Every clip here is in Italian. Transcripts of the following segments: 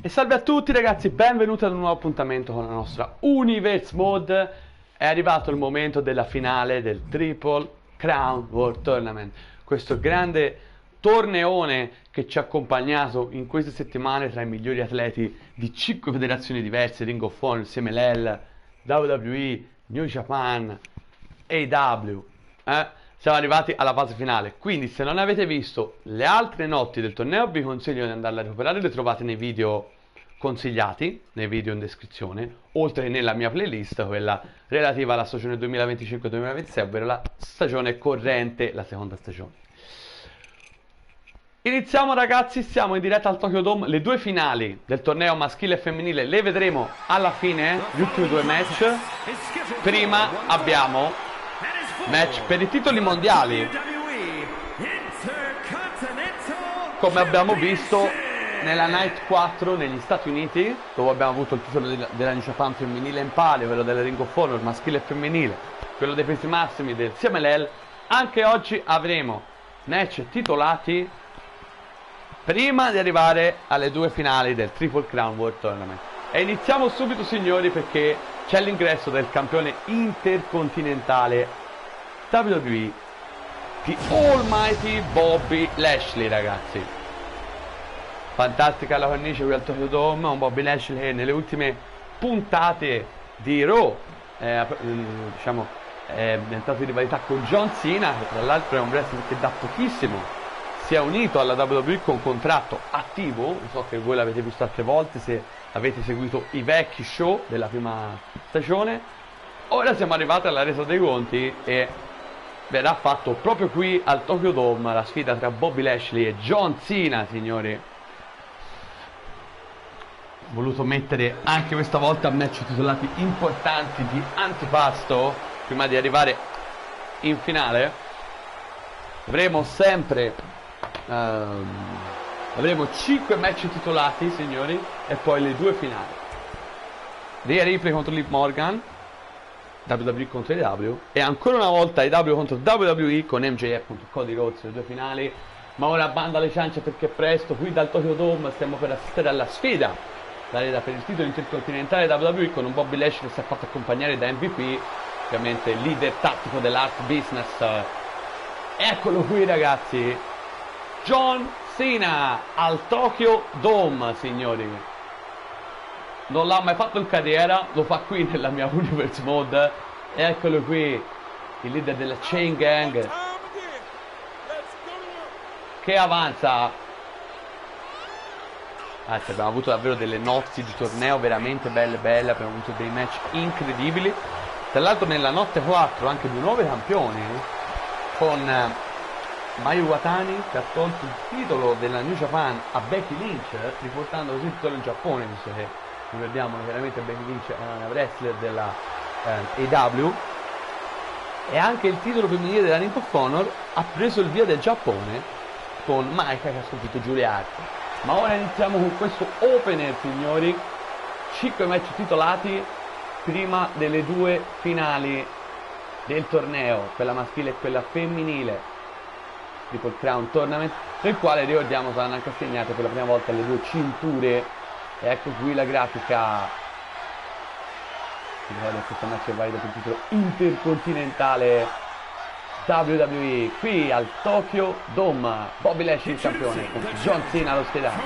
E salve a tutti ragazzi, benvenuti ad un nuovo appuntamento con la nostra Universe Mode. È arrivato il momento della finale del Triple Crown World Tournament. Questo grande torneone che ci ha accompagnato in queste settimane tra i migliori atleti di 5 federazioni diverse: Ring of Honor, CMLL, WWE, New Japan, AEW. Siamo arrivati alla fase finale, quindi se non avete visto le altre notti del torneo vi consiglio di andarle a recuperare. Le trovate nei video consigliati, nei video in descrizione, oltre che nella mia playlist, quella relativa alla stagione 2025-2026, ovvero la stagione corrente, la seconda stagione. Iniziamo ragazzi, siamo in diretta al Tokyo Dome. Le due finali del torneo maschile e femminile le vedremo alla fine, gli ultimi due match. Prima abbiamo match per i titoli mondiali, come abbiamo visto nella Night 4 negli Stati Uniti, dove abbiamo avuto il titolo della New Japan femminile in palio, quello del Ring of Honor maschile e femminile, quello dei pesi massimi del CMLL. Anche oggi avremo match titolati prima di arrivare alle due finali del Triple Crown World Tournament. E iniziamo subito signori, perché c'è l'ingresso del campione intercontinentale WWE, The Almighty Bobby Lashley ragazzi. Fantastica la cornice qui al Tokyo Dome, un Bobby Lashley che nelle ultime puntate di Raw è entrato in rivalità con John Cena, che tra l'altro è un wrestler che da pochissimo si è unito alla WWE con contratto attivo. Non so che voi l'avete visto altre volte, se avete seguito i vecchi show della prima stagione. Ora siamo arrivati alla resa dei conti e verrà fatto proprio qui al Tokyo Dome la sfida tra Bobby Lashley e John Cena, signori. Ho voluto mettere anche questa volta match titolati importanti di antipasto prima di arrivare in finale. Avremo sempre avremo 5 match titolati signori, e poi le due finali: Rhea Ripley contro Liv Morgan, WWE contro AEW, e ancora una volta AEW contro WWE con MJF contro Cody Rhodes, le due finali. Ma ora banda alle ciance perché è presto. Qui dal Tokyo Dome stiamo per assistere alla sfida, la resa per il titolo intercontinentale WWE, con un Bobby Lashley che si è fatto accompagnare da MVP, ovviamente leader tattico dell'Art Business. Eccolo qui ragazzi, John Cena al Tokyo Dome, signori. Non l'ha mai fatto in carriera, lo fa qui nella mia Universe Mode. Eccolo qui, il leader della Chain Gang che avanza. Abbiamo avuto davvero delle notti di torneo veramente belle, abbiamo avuto dei match incredibili. Tra l'altro nella notte 4 anche due nuovi campioni, con Mayu Iwatani che ha tolto il titolo della New Japan a Becky Lynch, riportando così il titolo in Giappone, visto che ricordiamo chiaramente Becky Lynch è una wrestler della AEW, e anche il titolo femminile della Ring of Honor ha preso il via del Giappone con Maika che ha sconfitto Julia Hart. Ma ora iniziamo con questo opener signori, 5 match titolati prima delle due finali del torneo, quella maschile e quella femminile, Triple Crown Tournament, nel quale ricordiamo saranno anche assegnate per la prima volta le due cinture. Ecco qui la grafica. Ricordo che questo match è valido per il titolo intercontinentale WWE qui al Tokyo Dome. Bobby Lashley il campione contro John Cena allo schierato.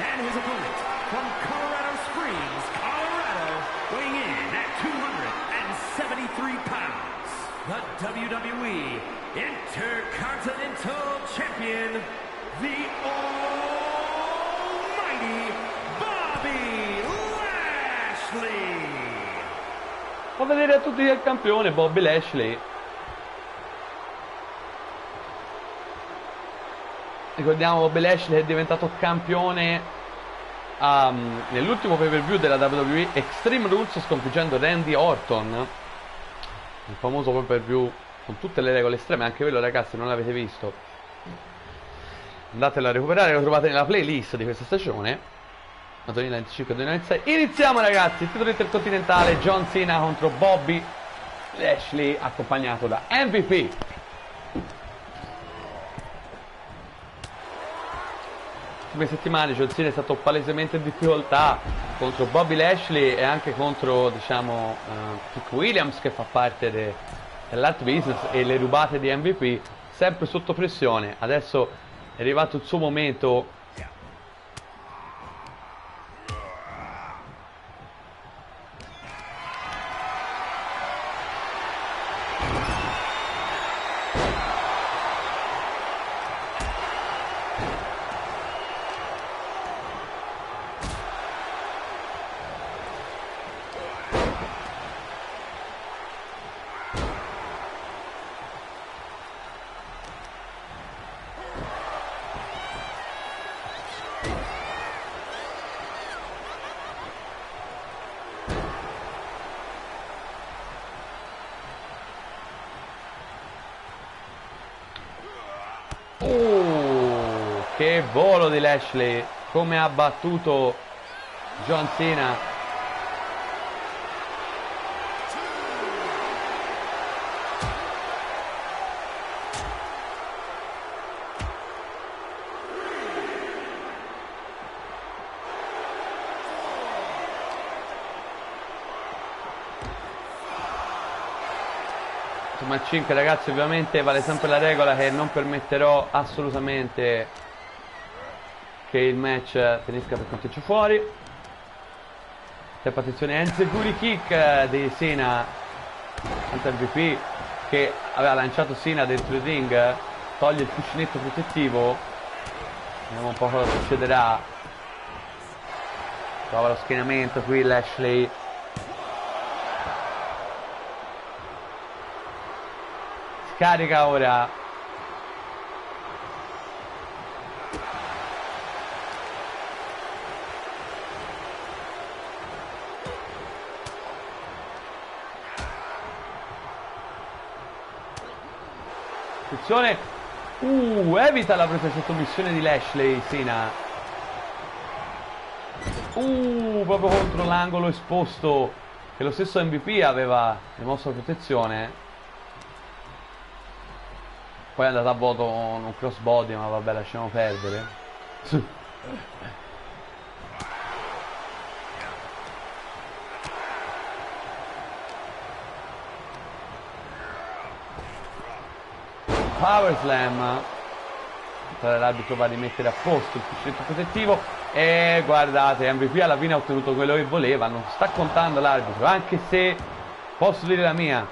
And his opponent from Colorado Springs, Colorado, weighing in at 273 pounds, the WWE Intercontinental Champion, the Almighty Bobby Lashley. Fa vedere a tutti il campione Bobby Lashley. Ricordiamo Bobby Lashley è diventato campione nell'ultimo pay per view della WWE Extreme Rules, sconfiggendo Randy Orton, il famoso pay per view con tutte le regole estreme. Anche quello ragazzi, non l'avete visto, andatelo a recuperare, lo trovate nella playlist di questa stagione. 2025-2026. Iniziamo ragazzi, il titolo intercontinentale, John Cena contro Bobby Lashley, accompagnato da MVP. Ultime settimane John Cena è stato palesemente in difficoltà contro Bobby Lashley e anche contro, diciamo, Trick Williams, che fa parte dell'Art Business, e le rubate di MVP sempre sotto pressione. Adesso è arrivato il suo momento. Che volo di Lashley, come ha battuto John Cena. Match 5 ragazzi, ovviamente vale sempre la regola che non permetterò assolutamente che il match finisca per conteggio fuori. Sempre attenzione, Enziguri kick di Cena contro MVP, che aveva lanciato Cena dentro il ring, toglie il cuscinetto protettivo. Vediamo un po' cosa succederà. Trova lo schienamento qui Lashley. Scarica ora. Attenzione. Evita la presa sottomissione di Lashley, Cena. Proprio contro l'angolo esposto, che lo stesso MVP aveva rimosso la protezione. Poi è andato a vuoto con un crossbody, ma vabbè, lasciamo perdere. Power Slam. L'arbitro va a rimettere a posto il cuscinetto protettivo. E guardate, MVP alla fine ha ottenuto quello che voleva. Non sta contando l'arbitro, anche se posso dire la mia,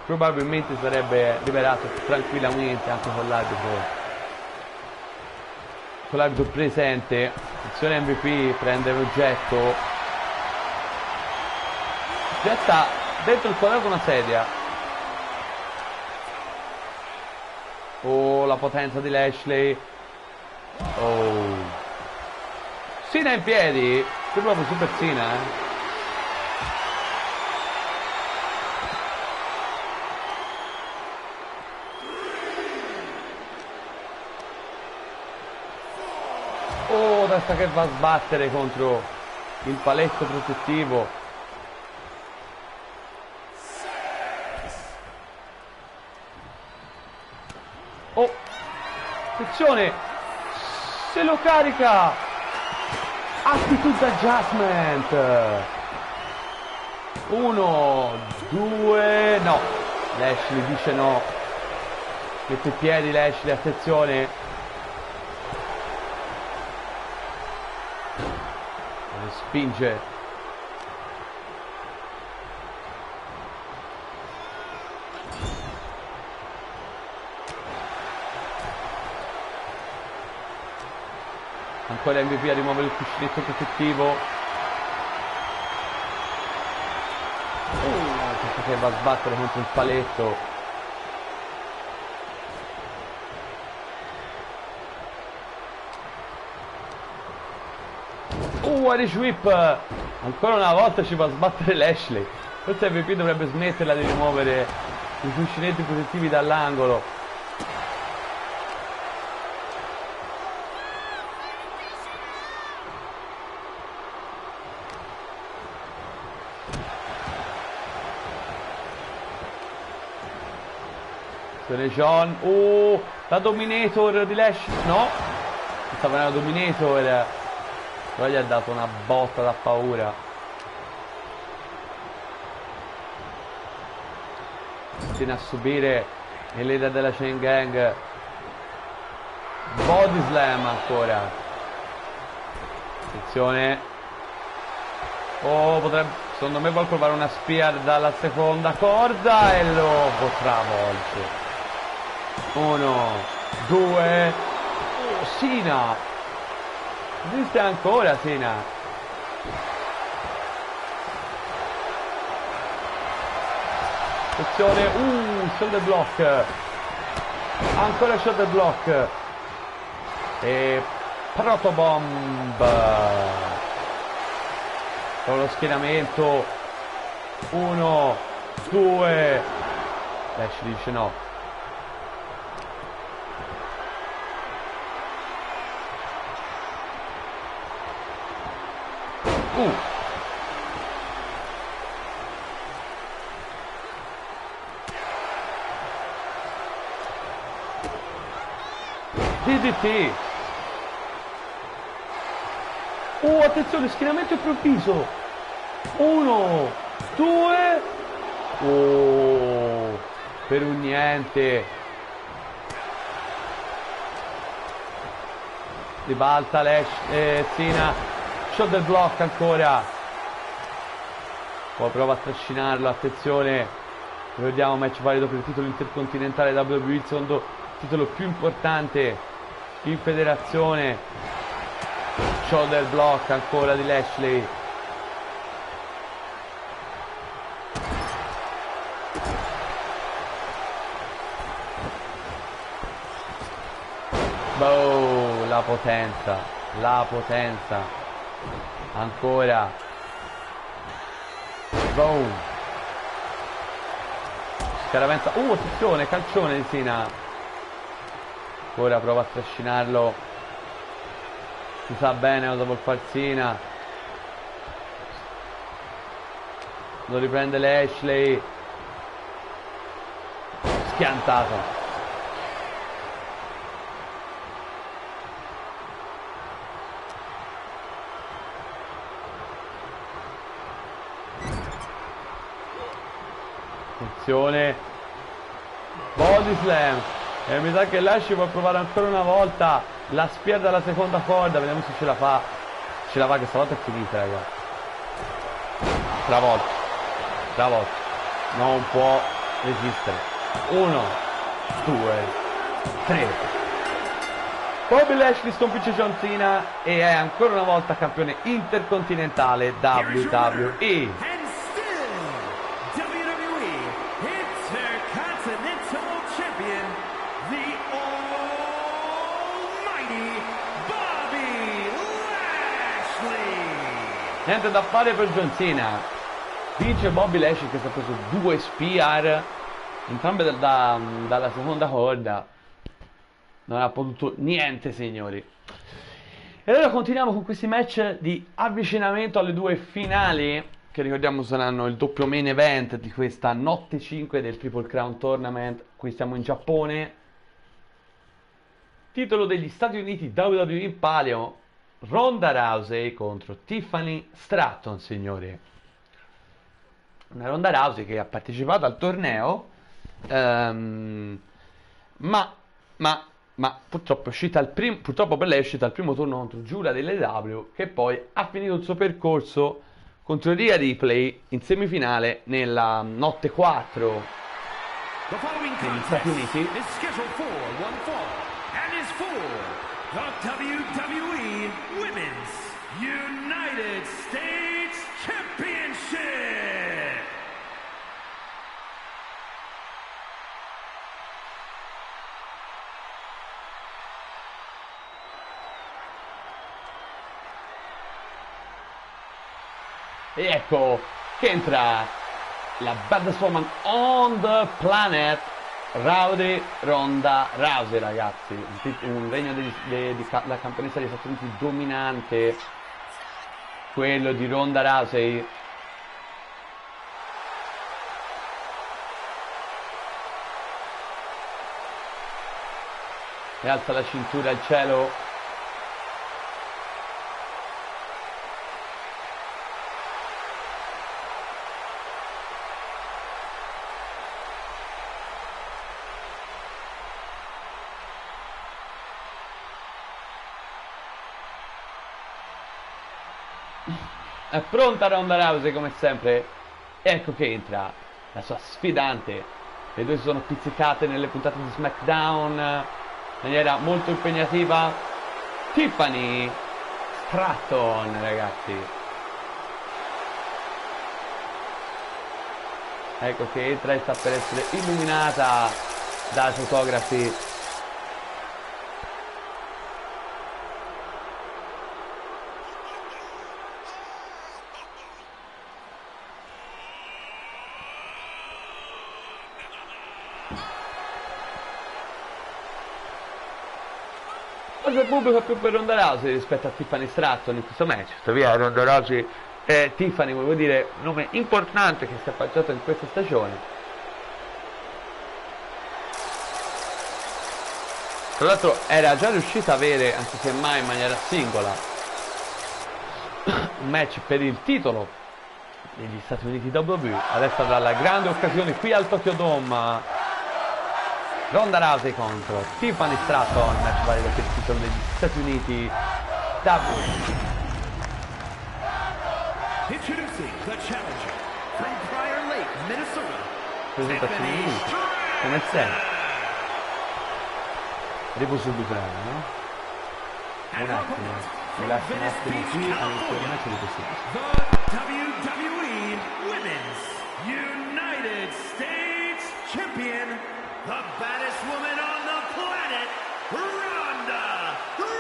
probabilmente sarebbe liberato tranquillamente anche con l'arbitro presente. Attenzione, MVP prende l'oggetto, getta dentro il quadrato una sedia. La potenza di Lashley. Cena in piedi, è proprio Super Cena, Testa che va a sbattere contro il paletto protettivo. Attenzione, se lo carica. Attitude adjustment. 1, 2, no. Lashley dice no. Mette i piedi Lashley, attenzione. Spinge. Ancora MVP a rimuovere il cuscinetto protettivo. Che va a sbattere contro il paletto. Irish Whip. Ancora una volta ci va a sbattere Lashley. Forse MVP dovrebbe smetterla di rimuovere i cuscinetti protettivi dall'angolo. John, la Dominator di Lash, no, stava nella Dominator, però gli ha dato una botta da paura. Viene a subire il leader della Chain Gang. Body slam ancora. Attenzione. Potrebbe, secondo me vuol provare una spear dalla seconda corda e lo travolge. 1, 2, Cena. Esiste ancora Cena. Attenzione, shoulder block. Ancora shoulder block. E protobomb. Con lo schienamento. 1, 2. Lash dice no. DDT. Attenzione, schienamento improvviso. 1, 2. Per un niente. Ribalta Lash, Cena. Shoulder block ancora. Poi prova a trascinarlo, attenzione. Vediamo match valido per il titolo intercontinentale WWE, il secondo titolo più importante in federazione. Shoulder block ancora di Lashley. Boh, la potenza, ancora. Boom. Scaravenza. Attenzione, calcione di Cena. Ora prova a trascinarlo. Si sa bene cosa vuol far Cena. Lo riprende Lashley. Schiantato. Attenzione. Body slam. E mi sa che Lashley vuole provare ancora una volta la spear dalla seconda corda. Vediamo se ce la fa. Ce la fa, che stavolta è finita, raga. Travolta. Non può resistere. 1, 2, 3. Bobby Lashley sconfigge John Cena e è ancora una volta campione intercontinentale WWE. Niente da fare per John Cena. Vince Bobby Lashley, che si è preso 2 spear, entrambe dalla seconda corda. Non ha potuto niente, signori. E allora continuiamo con questi match di avvicinamento alle 2 finali, che ricordiamo saranno il doppio main event di questa notte 5 del Triple Crown Tournament. Qui siamo in Giappone. Titolo degli Stati Uniti WWE in palio. Ronda Rousey contro Tiffany Stratton, signori. Una Ronda Rousey che ha partecipato al torneo, ma purtroppo è uscita purtroppo per lei è uscita al primo turno contro Giulia delle W, che poi ha finito il suo percorso contro Rhea Ripley in semifinale nella notte 4 negli Stati Uniti. The WWE Women's United States Championship. E ecco che entra la baddest woman on the planet, Ronda Rousey, ragazzi. Un regno della campionessa degli Stati Uniti dominante, quello di Ronda Rousey. e alza la cintura al cielo. È pronta Ronda Rousey come sempre. Ecco che entra la sua sfidante. Le due si sono pizzicate nelle puntate di SmackDown in maniera molto impegnativa. Tiffany Stratton, ragazzi. Ecco che entra e sta per essere illuminata dai fotografi. Forse il pubblico è più per Ronda Rousey rispetto a Tiffany Stratton in questo match. Tuttavia Ronda Rousey e Tiffany, volevo dire, un nome importante che si è appaggiato in questa stagione. Tra l'altro era già riuscita a avere, anche se mai in maniera singola, un match per il titolo degli Stati Uniti WWE. Adesso avrà la grande occasione qui al Tokyo Dome. Ronda Rousey contro Tiffany Stratton, match valido per il titolo degli Stati Uniti WWE. Introducing the challenger from Prior Lake, Minnesota. Presentazione di luce, come sempre. Arrivo subito, no? Un attimo, mi lascio un attimo qui all'inizio del match di questo. The WWE Women's United States Champion, the baddest woman on the planet, Ronda Rousey.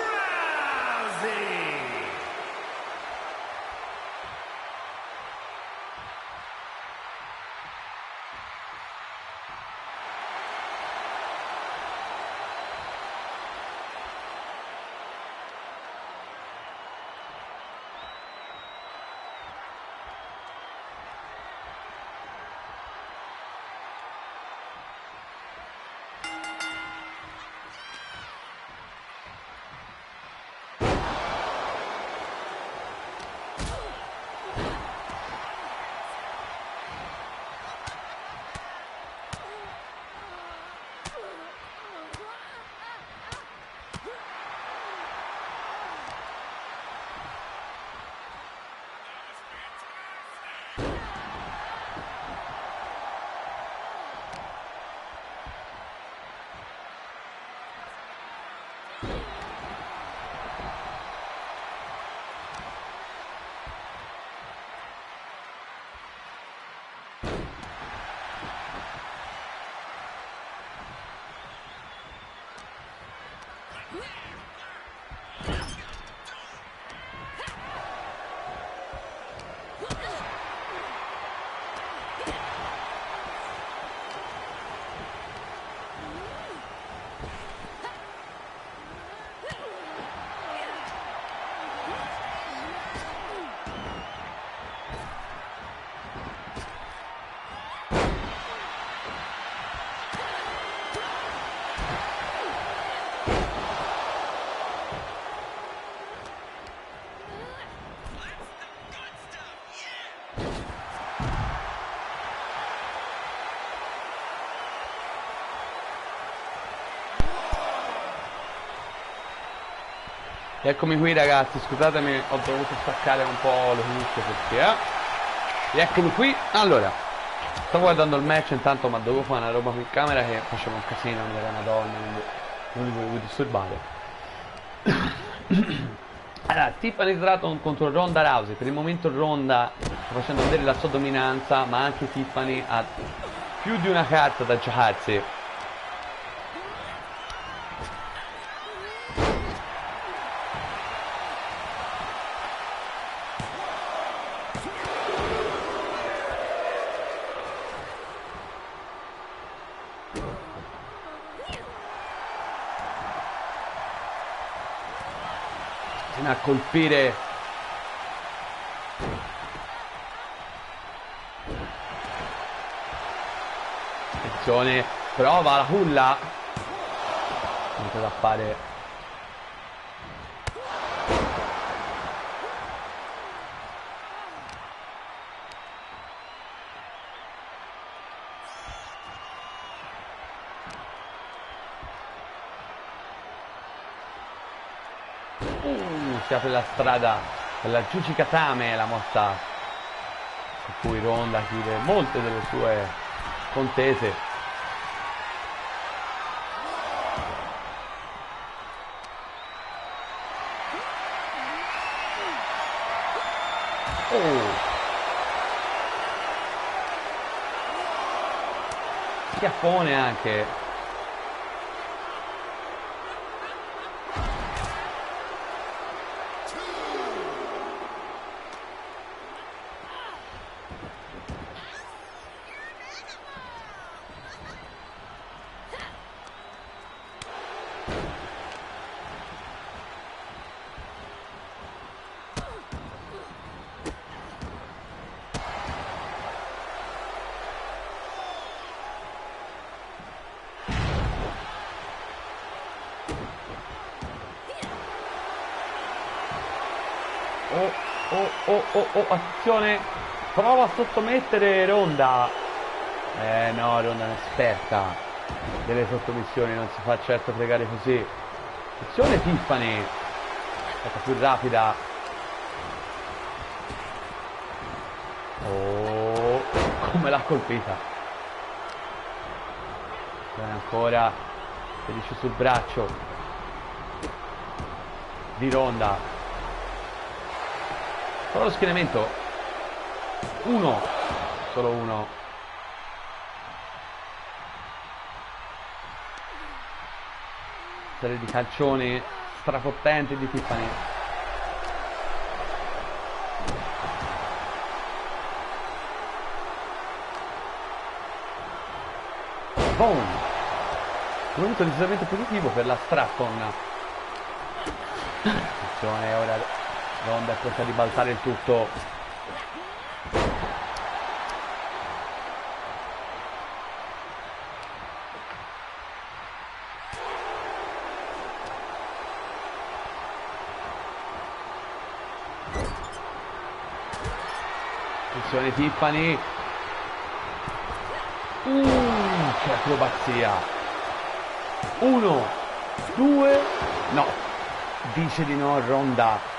Eccomi qui ragazzi, scusatemi, ho dovuto staccare un po' le cuffie perché eccomi qui. Allora, stavo guardando il match intanto, ma dovevo fare una roba qui in camera che faceva un casino, non era una donna, quindi non li volevo disturbare. Allora, Tiffany Stratton contro Ronda Rousey. Per il momento Ronda sta facendo vedere la sua dominanza, ma anche Tiffany ha più di una carta da giocarsi. A colpire attenzione, prova la culla, niente da fare. Si apre la strada per la Jujikatame, la mossa su cui Ronda chiude molte delle sue contese. Schiaffone anche. Attenzione, prova a sottomettere Ronda. No, Ronda è un'esperta delle sottomissioni, non si fa certo pregare così. Attenzione Tiffany, è stata più rapida. Oh, come l'ha colpita. Ancora felice sul braccio di Ronda. Solo lo schieramento. Uno. Solo uno. Serie di calcioni strapotenti di Tiffany. Boom. Un momento decisamente positivo per la Stratton. Attenzione, ora Ronda è pronta a ribaltare il tutto. Attenzione Tiffany. Che acrobazia. 1, 2, no. Dice di no Ronda.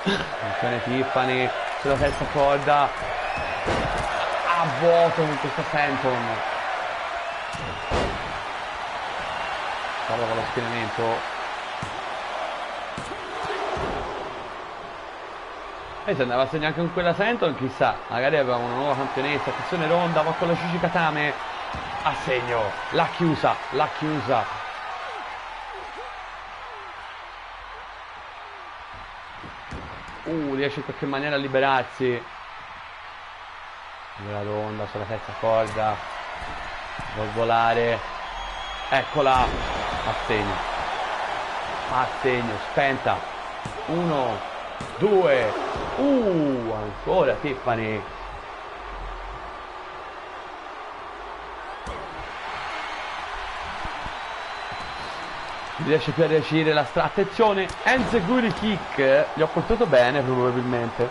Attenzione Tiffany sulla terza corda, a vuoto con questa Phantom. Prova con lo schieramento. E se andava a segnare anche con quella Phantom, chissà, magari avevamo una nuova campionessa. Attenzione Ronda, va con la Jujikatame a segno, l'ha chiusa, l'ha chiusa. Riesce in qualche maniera a liberarsi. La Ronda sulla terza corda, vuol volare, eccola, a segno, spenta. 1, 2, ancora Tiffany. Riesce più a reagire la attenzione, Enziguri kick, gli ho portato bene probabilmente.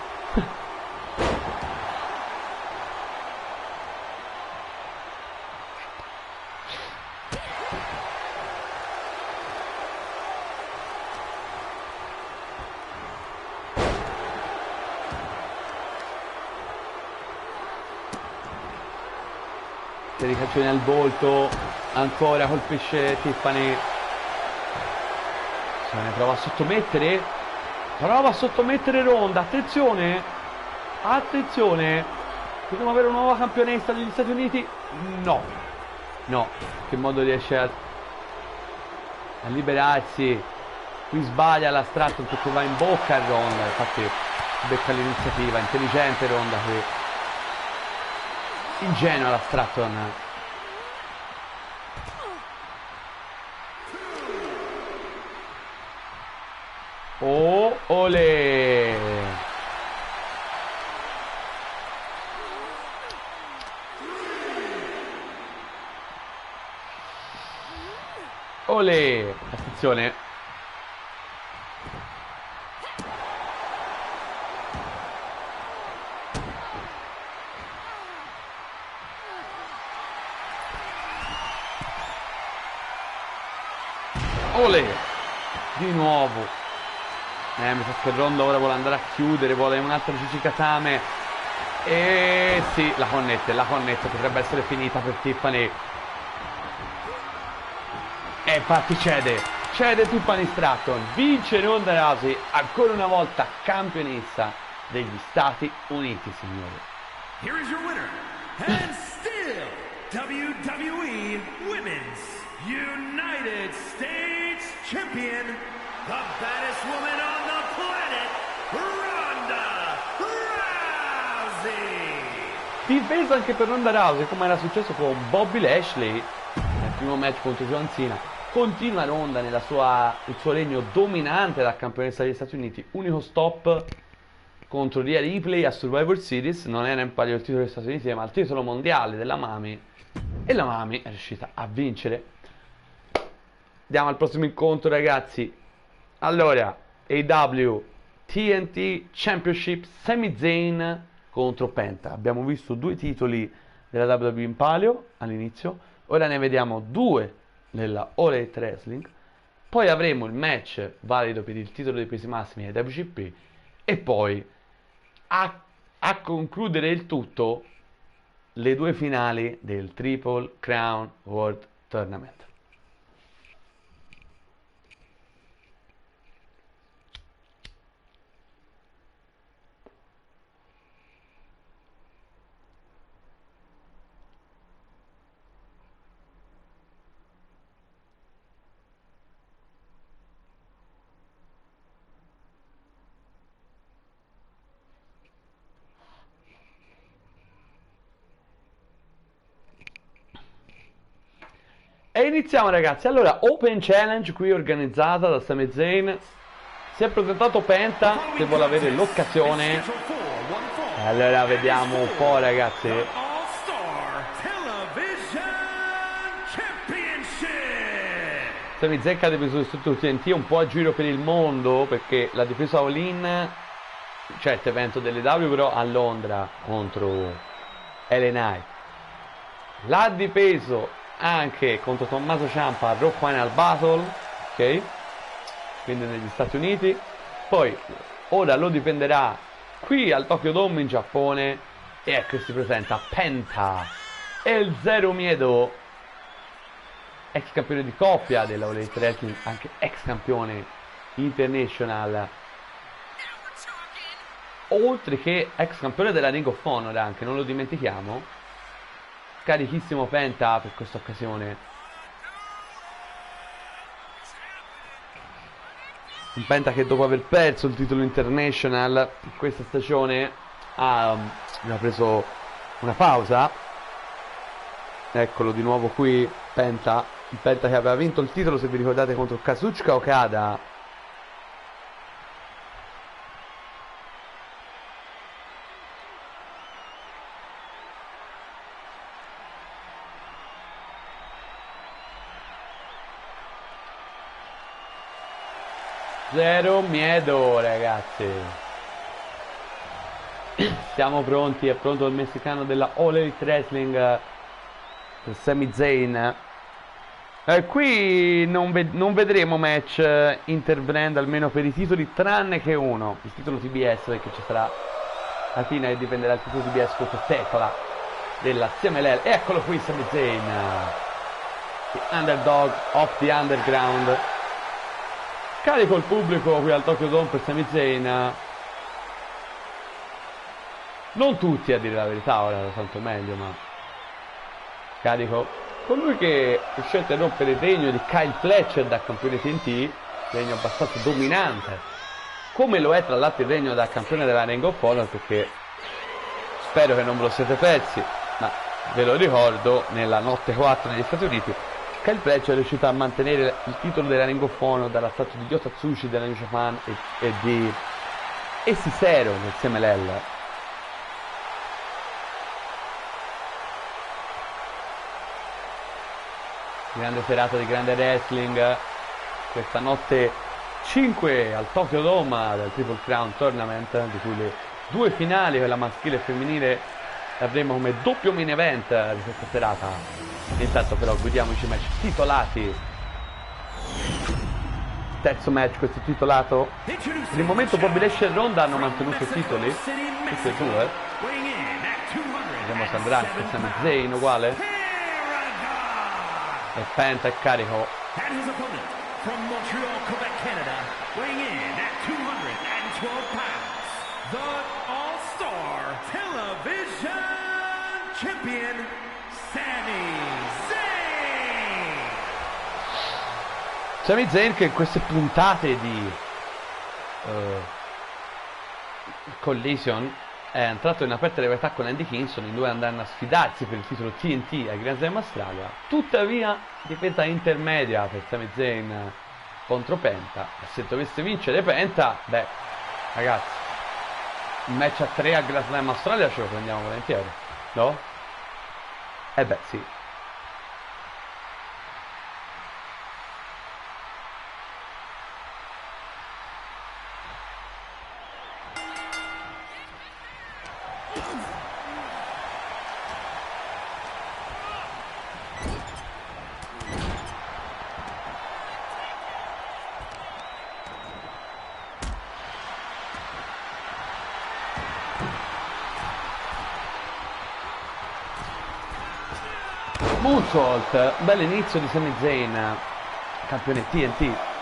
Serie calcioni al volto, ancora colpisce Tiffany. Prova a sottomettere Ronda. Attenzione, dobbiamo avere una nuova campionessa degli Stati Uniti. No, in che modo riesce a liberarsi. Qui sbaglia la Stratton perché va in bocca a Ronda, infatti becca l'iniziativa. Intelligente Ronda qui, ingenua la Stratton. Oh, olè! Olè! Attenzione. Olè! Di nuovo. Mi sa che Ronda ora vuole andare a chiudere, vuole un altro Jujikatame. E sì, la connette, potrebbe essere finita per Tiffany. E infatti cede Tiffany Stratton, vince Ronda Rousey, ancora una volta campionessa degli Stati Uniti, signori. Here is your winner, and still WWE Women's United States Champion, the baddest woman on the planet, Ronda Rousey. Difesa anche per Ronda Rousey, come era successo con Bobby Lashley nel primo match contro John Cena. Continua Ronda il suo regno dominante da campionessa degli Stati Uniti. Unico stop contro Rhea Ripley a Survivor Series. Non era in palio il titolo degli Stati Uniti, ma il titolo mondiale della Mami. E la Mami è riuscita a vincere. Andiamo al prossimo incontro, ragazzi. Allora, AEW TNT Championship, Sami Zayn contro Penta. Abbiamo visto 2 titoli della WWE in palio all'inizio. Ora ne vediamo 2 nella All Elite Wrestling. Poi avremo il match valido per il titolo dei pesi massimi ai WGP. E poi a concludere il tutto le 2 finali del Triple Crown World Tournament. E iniziamo, ragazzi. Allora, Open Challenge qui organizzata da Sami Zayn. Si è presentato Penta che vuole avere l'occasione. Allora vediamo un po', ragazzi. Sami Zayn cade per il sostituto TNT un po' a giro per il mondo, perché la difesa all-in, certo evento dell'EW, però a Londra contro LA Knight. L'ha difeso anche contro Tommaso Ciampa a Raw Final Battle, ok? Quindi negli Stati Uniti. Poi ora lo difenderà qui al Tokyo Dome in Giappone. E ecco, si presenta Penta e il Zero Miedo, ex campione di coppia della All Elite Wrestling, anche ex campione international, oltre che ex campione della Ring of Honor, anche, non lo dimentichiamo. Carichissimo Penta per questa occasione. Un Penta che dopo aver perso il titolo international in questa stagione ha preso una pausa. Eccolo di nuovo qui Penta. Un Penta che aveva vinto il titolo, se vi ricordate, contro Kazuchika Okada. Zero miedo, ragazzi. Siamo pronti, è pronto il messicano della All Elite Wrestling, Sami Zayn. Qui non vedremo match interbrand, almeno per i titoli, tranne che uno, il titolo TBS, perché ci sarà alla fine che dipenderà il titolo TBS contro Tecola della CMLL. Eccolo qui Sami Zayn, the underdog of the underground. Carico il pubblico qui al Tokyo Dome per Sami Zayn. Non tutti, a dire la verità, ora tanto meglio, ma carico colui che è scelto a rompere il regno di Kyle Fletcher da campione TNT, regno abbastanza dominante, come lo è tra l'altro il regno da campione della Ring of Honor, perché spero che non ve lo siete persi, ma ve lo ricordo, nella notte 4 negli Stati Uniti Kyle Fletcher è riuscito a mantenere il titolo della Ring of Honor dall'assalto di Yota Tsuchi della New Japan e di Cesaro nel CMLL. grande serata di grande wrestling questa notte 5 al Tokyo Dome del Triple Crown Tournament, di cui le due finali, quella maschile e femminile, avremo come doppio main event di questa serata. Intanto però guidiamoci i match titolati. Terzo match, questo titolato. Per il momento Bobby Lashley e Ronda hanno mantenuto i titoli, tutti e due. Vediamo se andrà anche Sami Zayn uguale. E Penta è carico. From Montreal, Quebec, Canada, weighing in at 212 pounds, the All-Star Television Champion, Sami Zayn! Sami Zayn che in queste puntate di Collision è entrato in aperta rivalità con Andy Kingston, in due andranno a sfidarsi per il titolo TNT ai Grand Slam Australia. Tuttavia difesa intermedia per Sami Zayn contro Penta, e se dovesse vincere Penta, beh ragazzi, un match a 3 a Grand Slam Australia ce lo prendiamo volentieri, no? Beh sì. Moonsault, bell'inizio di Sami Zayn, campione TNT.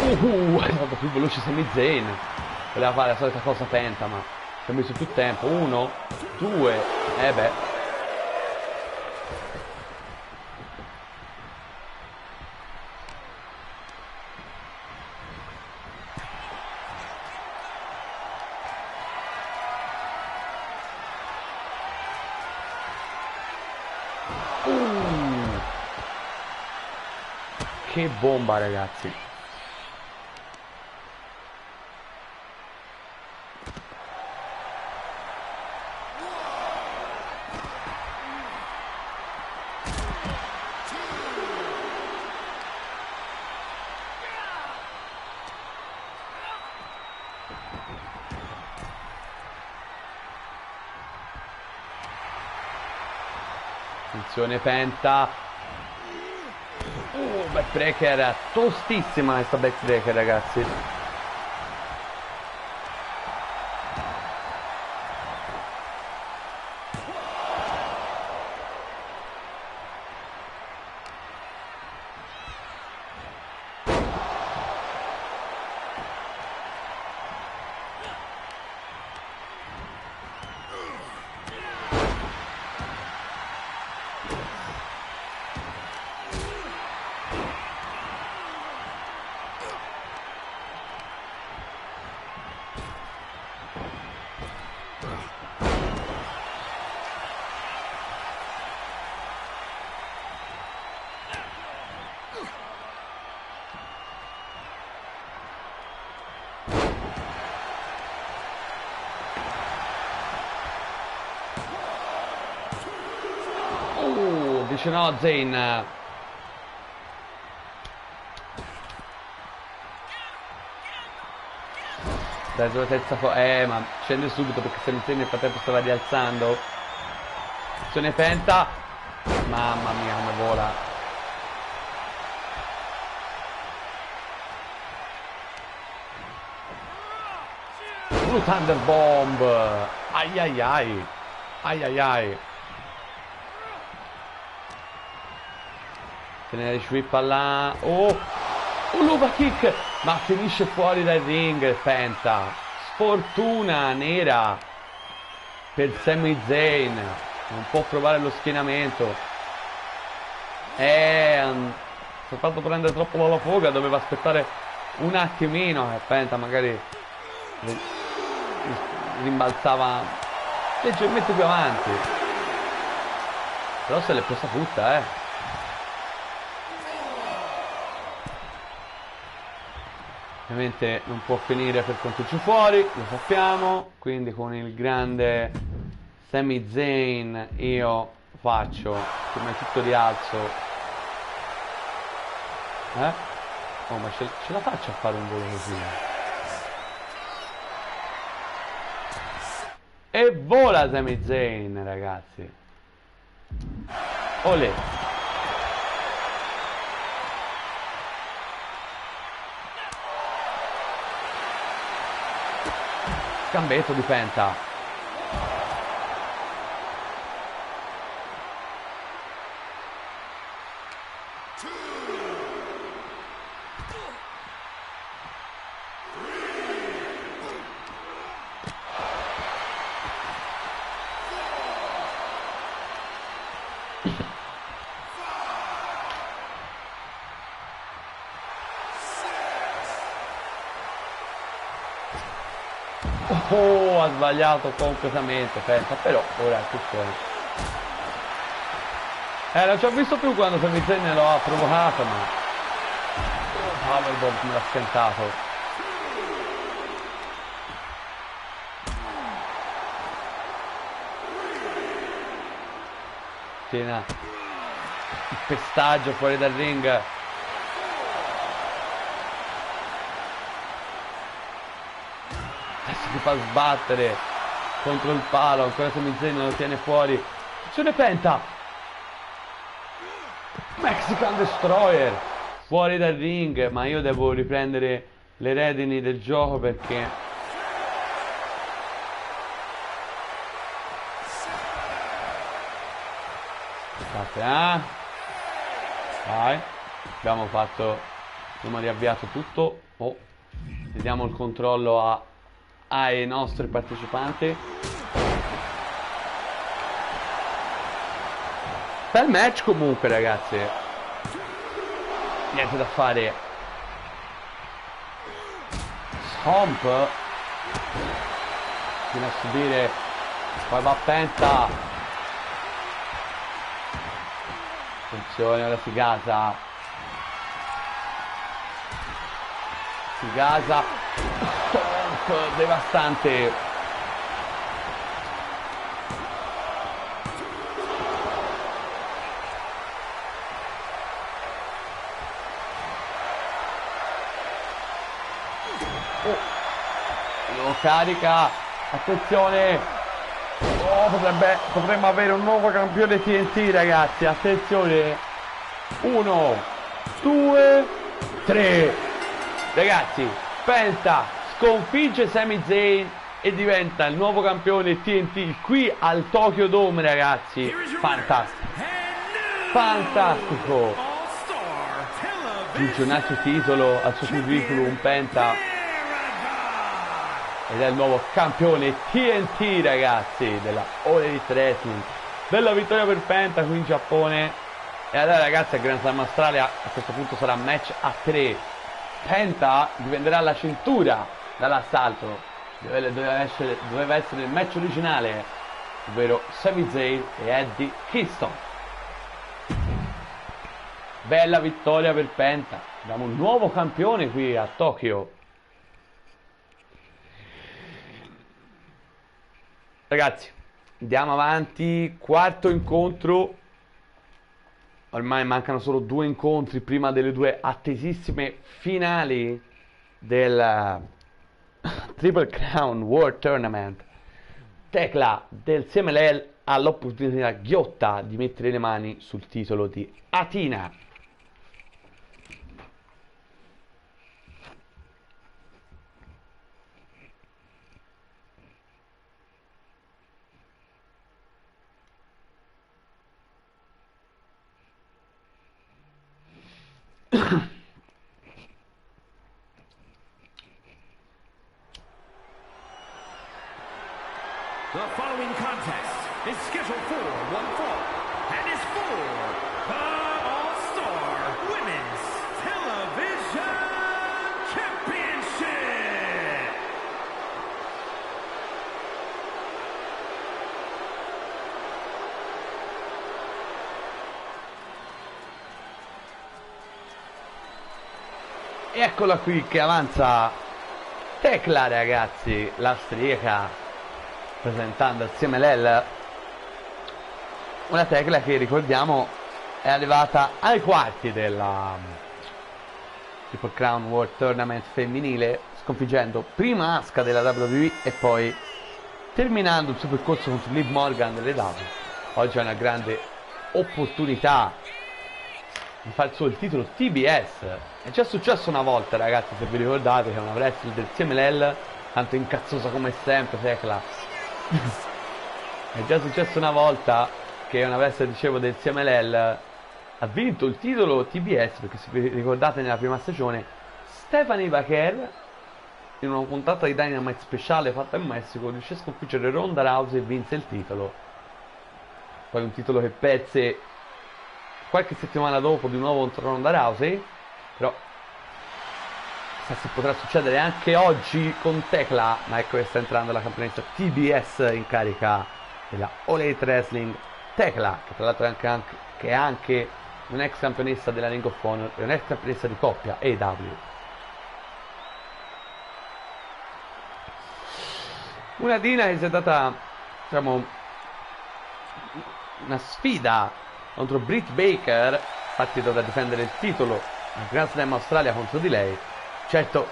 È stato più veloce Sami Zayn, voleva fare la solita cosa Penta, ma ci ha messo più tempo. 1, 2, beh. Che bomba ragazzi. Attenzione Penta. Backbreaker, tostissima questa backbreaker ragazzi. Dice no Zayn. Preso la terza ma scende subito perché Sami Zayn nel frattempo stava rialzando. Attenzione Penta. Mamma mia come vola. Blue Thunder Bomb. Ai ai ai. Ai ai ai. Tenere sweep là. Un luva kick, ma finisce fuori dal ring Penta. Sfortuna nera per Sami Zayn, non può provare lo schienamento. Si è fatto prendere troppo dalla foga, doveva aspettare un attimino e Penta magari rimbalzava leggermente più avanti, però se l'è presa tutta, ovviamente non può finire per contarci fuori, lo sappiamo, quindi con il grande Sami Zayn io faccio prima di tutto rialzo, oh, ma ce la faccio a fare un volo così, e vola Sami Zayn, ragazzi. Olè. Scambetto di Penta. Oh, ha sbagliato completamente Penta, però ora è più fuori. Non ci ho visto più quando Sami Zayn lo ha provocato, ma Powerbomb me l'ha stentato. Tiena il pestaggio fuori dal ring. Si fa sbattere contro il palo, ancora Sami Zayn lo tiene fuori. Attenzione Penta, Mexican Destroyer fuori dal ring, ma io devo riprendere le redini del gioco perché aspetta, vai, abbiamo riavviato tutto. Oh, vediamo il controllo ai nostri partecipanti. Bel match comunque, ragazzi, niente da fare. Stomp fino a subire, poi va Penta. Attenzione, ora si gasa, Stomp devastante. Lo carica, attenzione. Oh, potremmo avere un nuovo campione TNT, ragazzi, attenzione. 1, 2, 3. Ragazzi, Penta sconfigge Sami Zayn e diventa il nuovo campione TNT qui al Tokyo Dome, ragazzi. Fantastico, fantastico. Aggiunge un altro titolo al suo curriculum Penta ed è il nuovo campione TNT, ragazzi, della All Elite Wrestling. Bella vittoria per Penta qui in Giappone. E allora, ragazzi, a Grand Slam Australia a questo punto sarà match a 3. Penta difenderà la cintura dall'assalto. Doveva essere il match originale, ovvero Sami Zayn e Eddie Kingston. Bella vittoria per Penta. Abbiamo un nuovo campione qui a Tokyo. Ragazzi, andiamo avanti. Quarto incontro. Ormai mancano solo 2 incontri prima delle 2 attesissime finali del Triple Crown World Tournament. Tecla del CMLL ha l'opportunità ghiotta di mettere le mani sul titolo di Athena. The following contest is scheduled for one fall and is for the All-Star Women's Television Championship. E eccola qui che avanza Tecla, ragazzi, l'austriaca, presentando assieme l'El. Una Tecla che, ricordiamo, è arrivata ai quarti della Triple Crown World Tournament femminile, sconfiggendo prima Asuka della WWE e poi terminando il suo percorso contro Liv Morgan delle Davi. Oggi è una grande opportunità di fare solo il titolo TBS. È già successo una volta, ragazzi, se vi ricordate, che una wrestler del CMLL, tanto incazzosa come sempre, Tecla. È già successo una volta che una wrestler, dicevo, del CMLL ha vinto il titolo TBS, perché se vi ricordate nella prima stagione Stephanie Vaquer, in una puntata di Dynamite speciale fatta in Messico, riuscì a sconfiggere Ronda Rousey e vinse il titolo. Poi un titolo che perse qualche settimana dopo di nuovo contro Ronda Rousey. Però chissà se potrà succedere anche oggi con Tecla. Ma ecco che sta entrando la campionessa TBS in carica della All Elite Wrestling, Tecla, che tra l'altro è anche un'ex campionessa della Ring of Honor e un'ex campionessa di coppia AEW. Una Dina che si è data, diciamo, una sfida contro Britt Baker, infatti dovrà difendere il titolo al Grand Slam Australia contro di lei. Certo,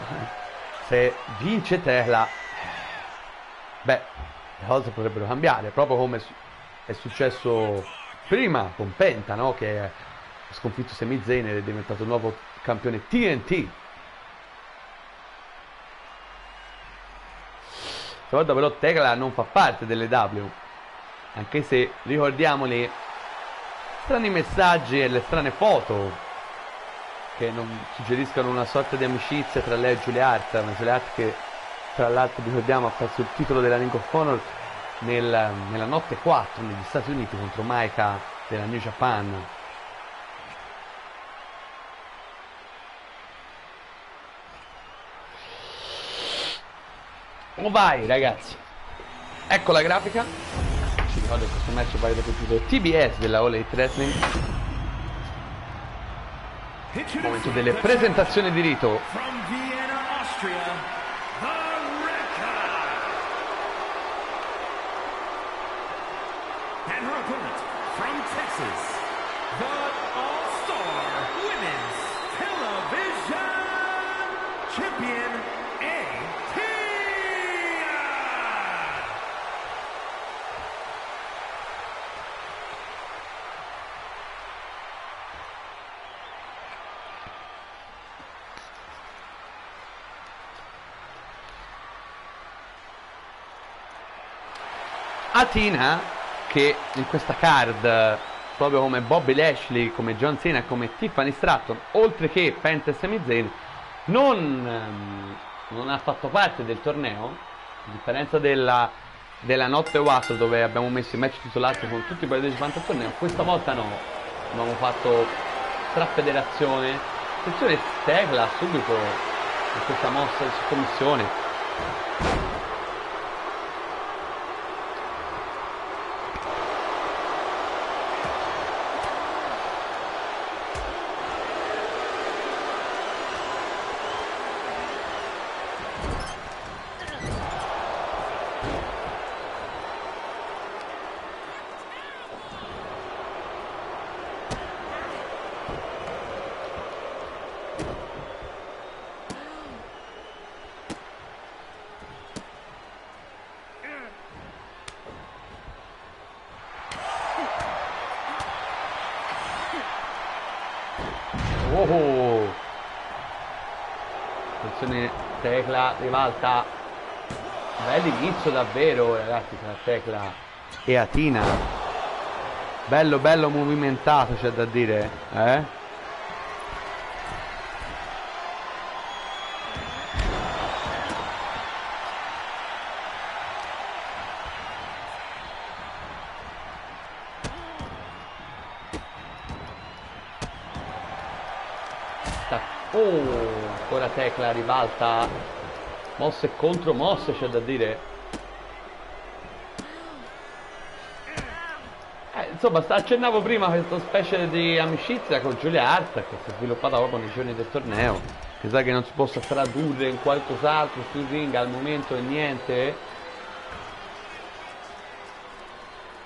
se vince Tecla, beh, le cose potrebbero cambiare, proprio come è successo prima con Penta, no? Che ha sconfitto Sami Zayn ed è diventato il nuovo campione TNT. Stavolta però Tecla non fa parte delle W, anche se, ricordiamoli, strani messaggi e le strane foto che non suggeriscono una sorta di amicizia tra lei e Julia Hart. Una Julia Hart che, tra l'altro, ricordiamo, ha perso il titolo della Ring of Honor nella notte 4 negli Stati Uniti contro Maika della New Japan. Oh, vai ragazzi, ecco la grafica. Ci ricordo che questo match va ripetuto TBS della All Elite Wrestling. Momento delle presentazioni di rito. From Vienna, Austria, the Rekka. And her opponent from Texas, the All-Star Women's Television Champion, Athena. Athena, che in questa card, proprio come Bobby Lashley, come John Cena, come Tiffany Stratton, oltre che Penta e Sami Zayn, non ha fatto parte del torneo, a differenza della notte 4 dove abbiamo messo i match titolati con tutti i partecipanti al torneo. Questa volta no, abbiamo fatto tra federazione. Attenzione, Tecla subito in questa mossa di sottomissione. Oh, attenzione, Tecla ribalta. Bell'inizio davvero, ragazzi, tra Tecla e Athena. Bello movimentato, c'è da dire, eh? Oh, ancora Tecla ribalta. Mosse contro mosse, c'è da dire. Insomma, accennavo prima questa specie di amicizia con Julia Hart che si è sviluppata proprio nei giorni del torneo. che sa che non si possa tradurre in qualcos'altro sul ring al momento e niente.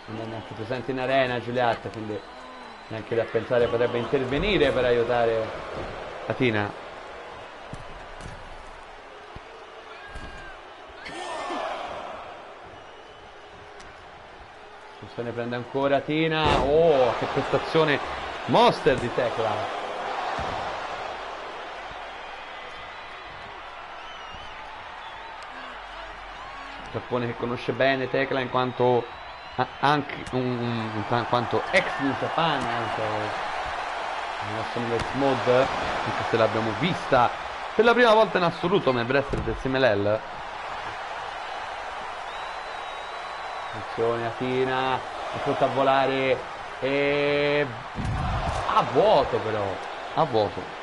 Non è neanche presente in arena Giulietta, quindi neanche da pensare potrebbe intervenire per aiutare Tina. Se ne prende ancora Tina. Oh, che prestazione monster di Tecla. Giappone che conosce bene Tecla in quanto anche in quanto ex New Japan, anche nel nostro Let's Mode, anche se l'abbiamo vista per la prima volta in assoluto nel wrestler del CMLL. Attenzione a Tina, è pronta a volare e a vuoto, però a vuoto.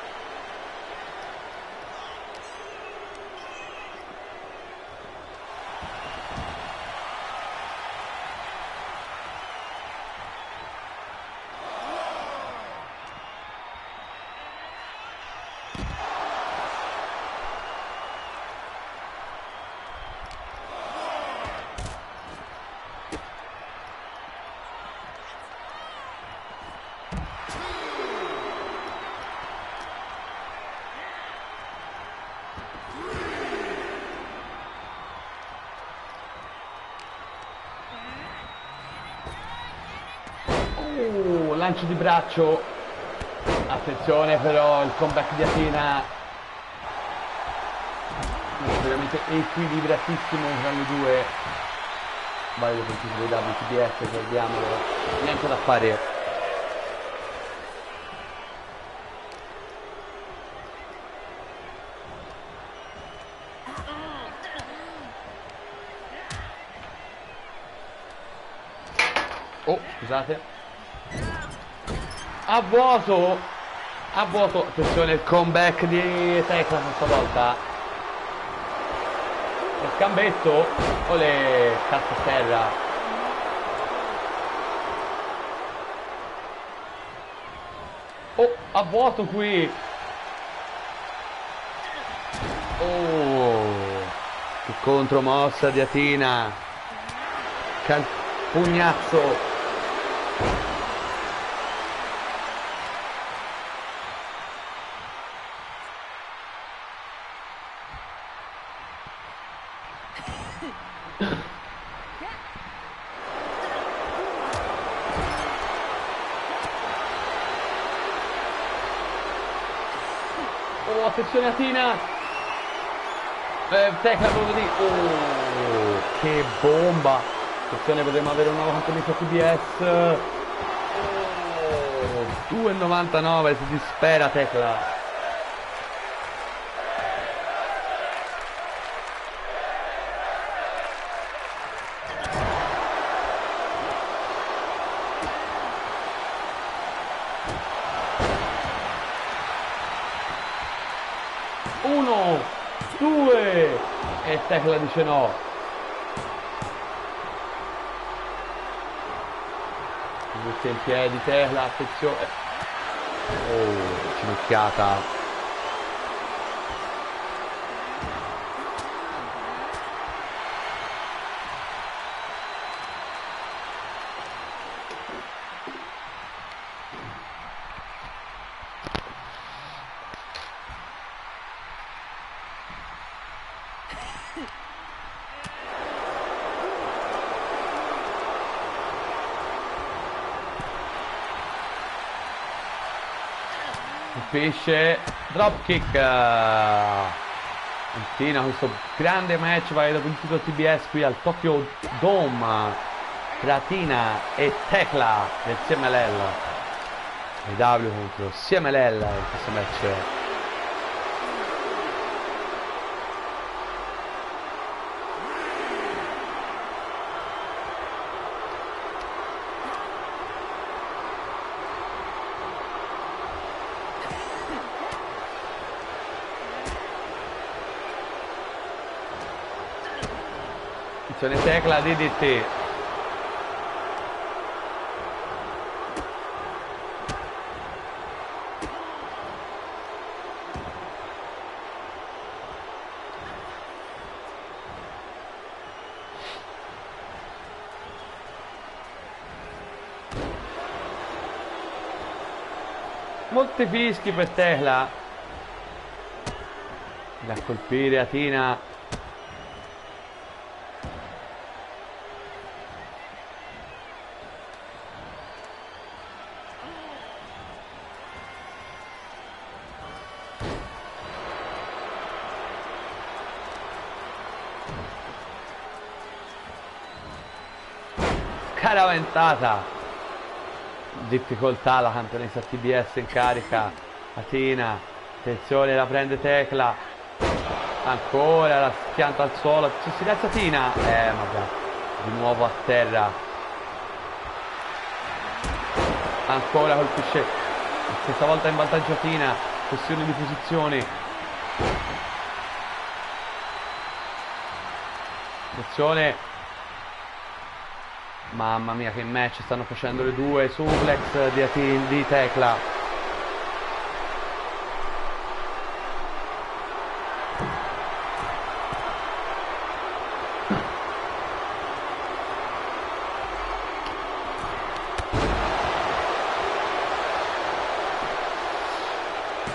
Lancio di braccio, attenzione però il comeback di Athena, veramente equilibratissimo tra le due. Vale per il titolo di WTBS, guardiamolo, niente da fare. Oh, scusate. A vuoto, attenzione il comeback di Tecla questa volta. Lo scambetto, olè, cazzo a terra. Oh, a vuoto qui. Oh, che contromossa di Athena. Pugnazzo. Oh, attenzione a Tina. Tecla proprio di... Oh, che bomba. Attenzione, potremmo avere un nuovo campionamento TBS. Oh, 2,99, si dispera Tecla. Uno, due, e Tecla dice no. Mette in piedi Tecla, attenzione. Oh, ginocchiata. Pesce, dropkick. Tina, questo grande match vale dopo il titolo TBS qui al Tokyo Dome tra Tina e Tecla del CMLL. AEW contro CMLL in questo match. Tecla DDT. Molti fischi per Tecla. Da colpire Athena. Caraventata, difficoltà la campionessa TBS in carica. Athena, attenzione, la prende Tecla, ancora la schianta al suolo, c'è silenzio Athena, vabbè, di nuovo a terra, ancora colpisce, questa volta in vantaggio Athena, questione di posizione, attenzione. Mamma mia che match stanno facendo le due, suplex di Tecla.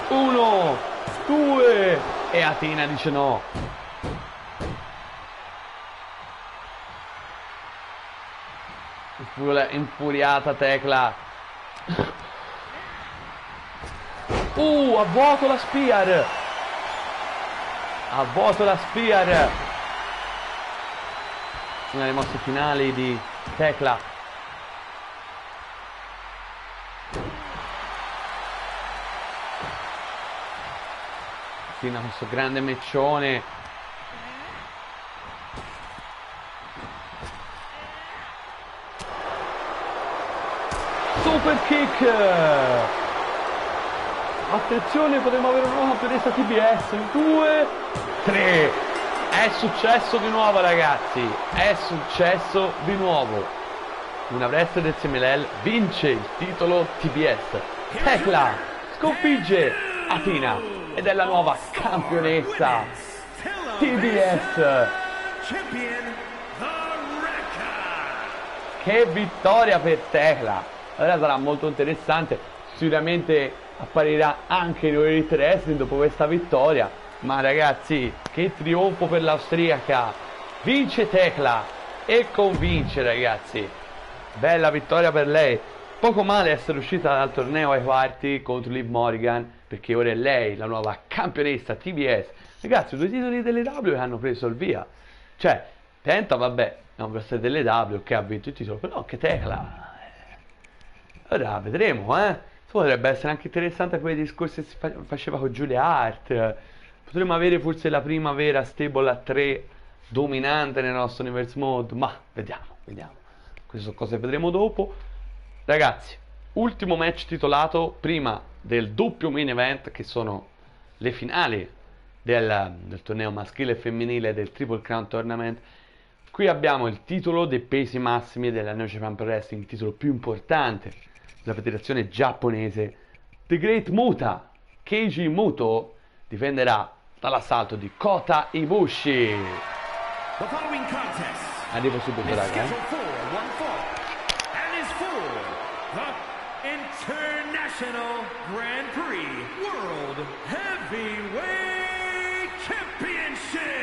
Uno, due e Athena dice no. Infuriata Tecla. A vuoto la Spear. A vuoto la Spear. Una delle mosse finali di Tecla. Fino a questo grande meccione. Super kick. Attenzione, potremmo avere una nuova campionessa TBS. 2, 3. È successo di nuovo ragazzi. È successo di nuovo. Una wrestler del CMLL vince il titolo TBS. Tecla sconfigge Athena ed è la nuova campionessa TBS. Che vittoria per Tecla. Allora sarà molto interessante, sicuramente apparirà anche in Elite Wrestling dopo questa vittoria, ma ragazzi che trionfo per l'austriaca, vince Tecla e convince ragazzi, bella vittoria per lei, poco male essere uscita dal torneo ai quarti contro Liv Morgan, perché ora è lei la nuova campionessa TBS, ragazzi 2 titoli delle W che hanno preso il via, cioè Penta vabbè, è un wrestler delle W che ha vinto il titolo, però anche Tecla. Ora vedremo, potrebbe essere anche interessante quei discorsi che si faceva con Julia Hart. Potremmo avere forse la prima vera stable a 3 dominante nel nostro universe mode, ma vediamo. Queste sono cose che vedremo dopo. Ragazzi, ultimo match titolato prima del doppio main event, che sono le finali del torneo maschile e femminile del Triple Crown Tournament. Qui abbiamo il titolo dei pesi massimi della New Japan Pro Wrestling, il titolo più importante della federazione giapponese. The Great Muta, Keiji Muto, difenderà dall'assalto di Kota Ibushi. Arrivo subito raga. International Grand Prix World Heavyweight Championship.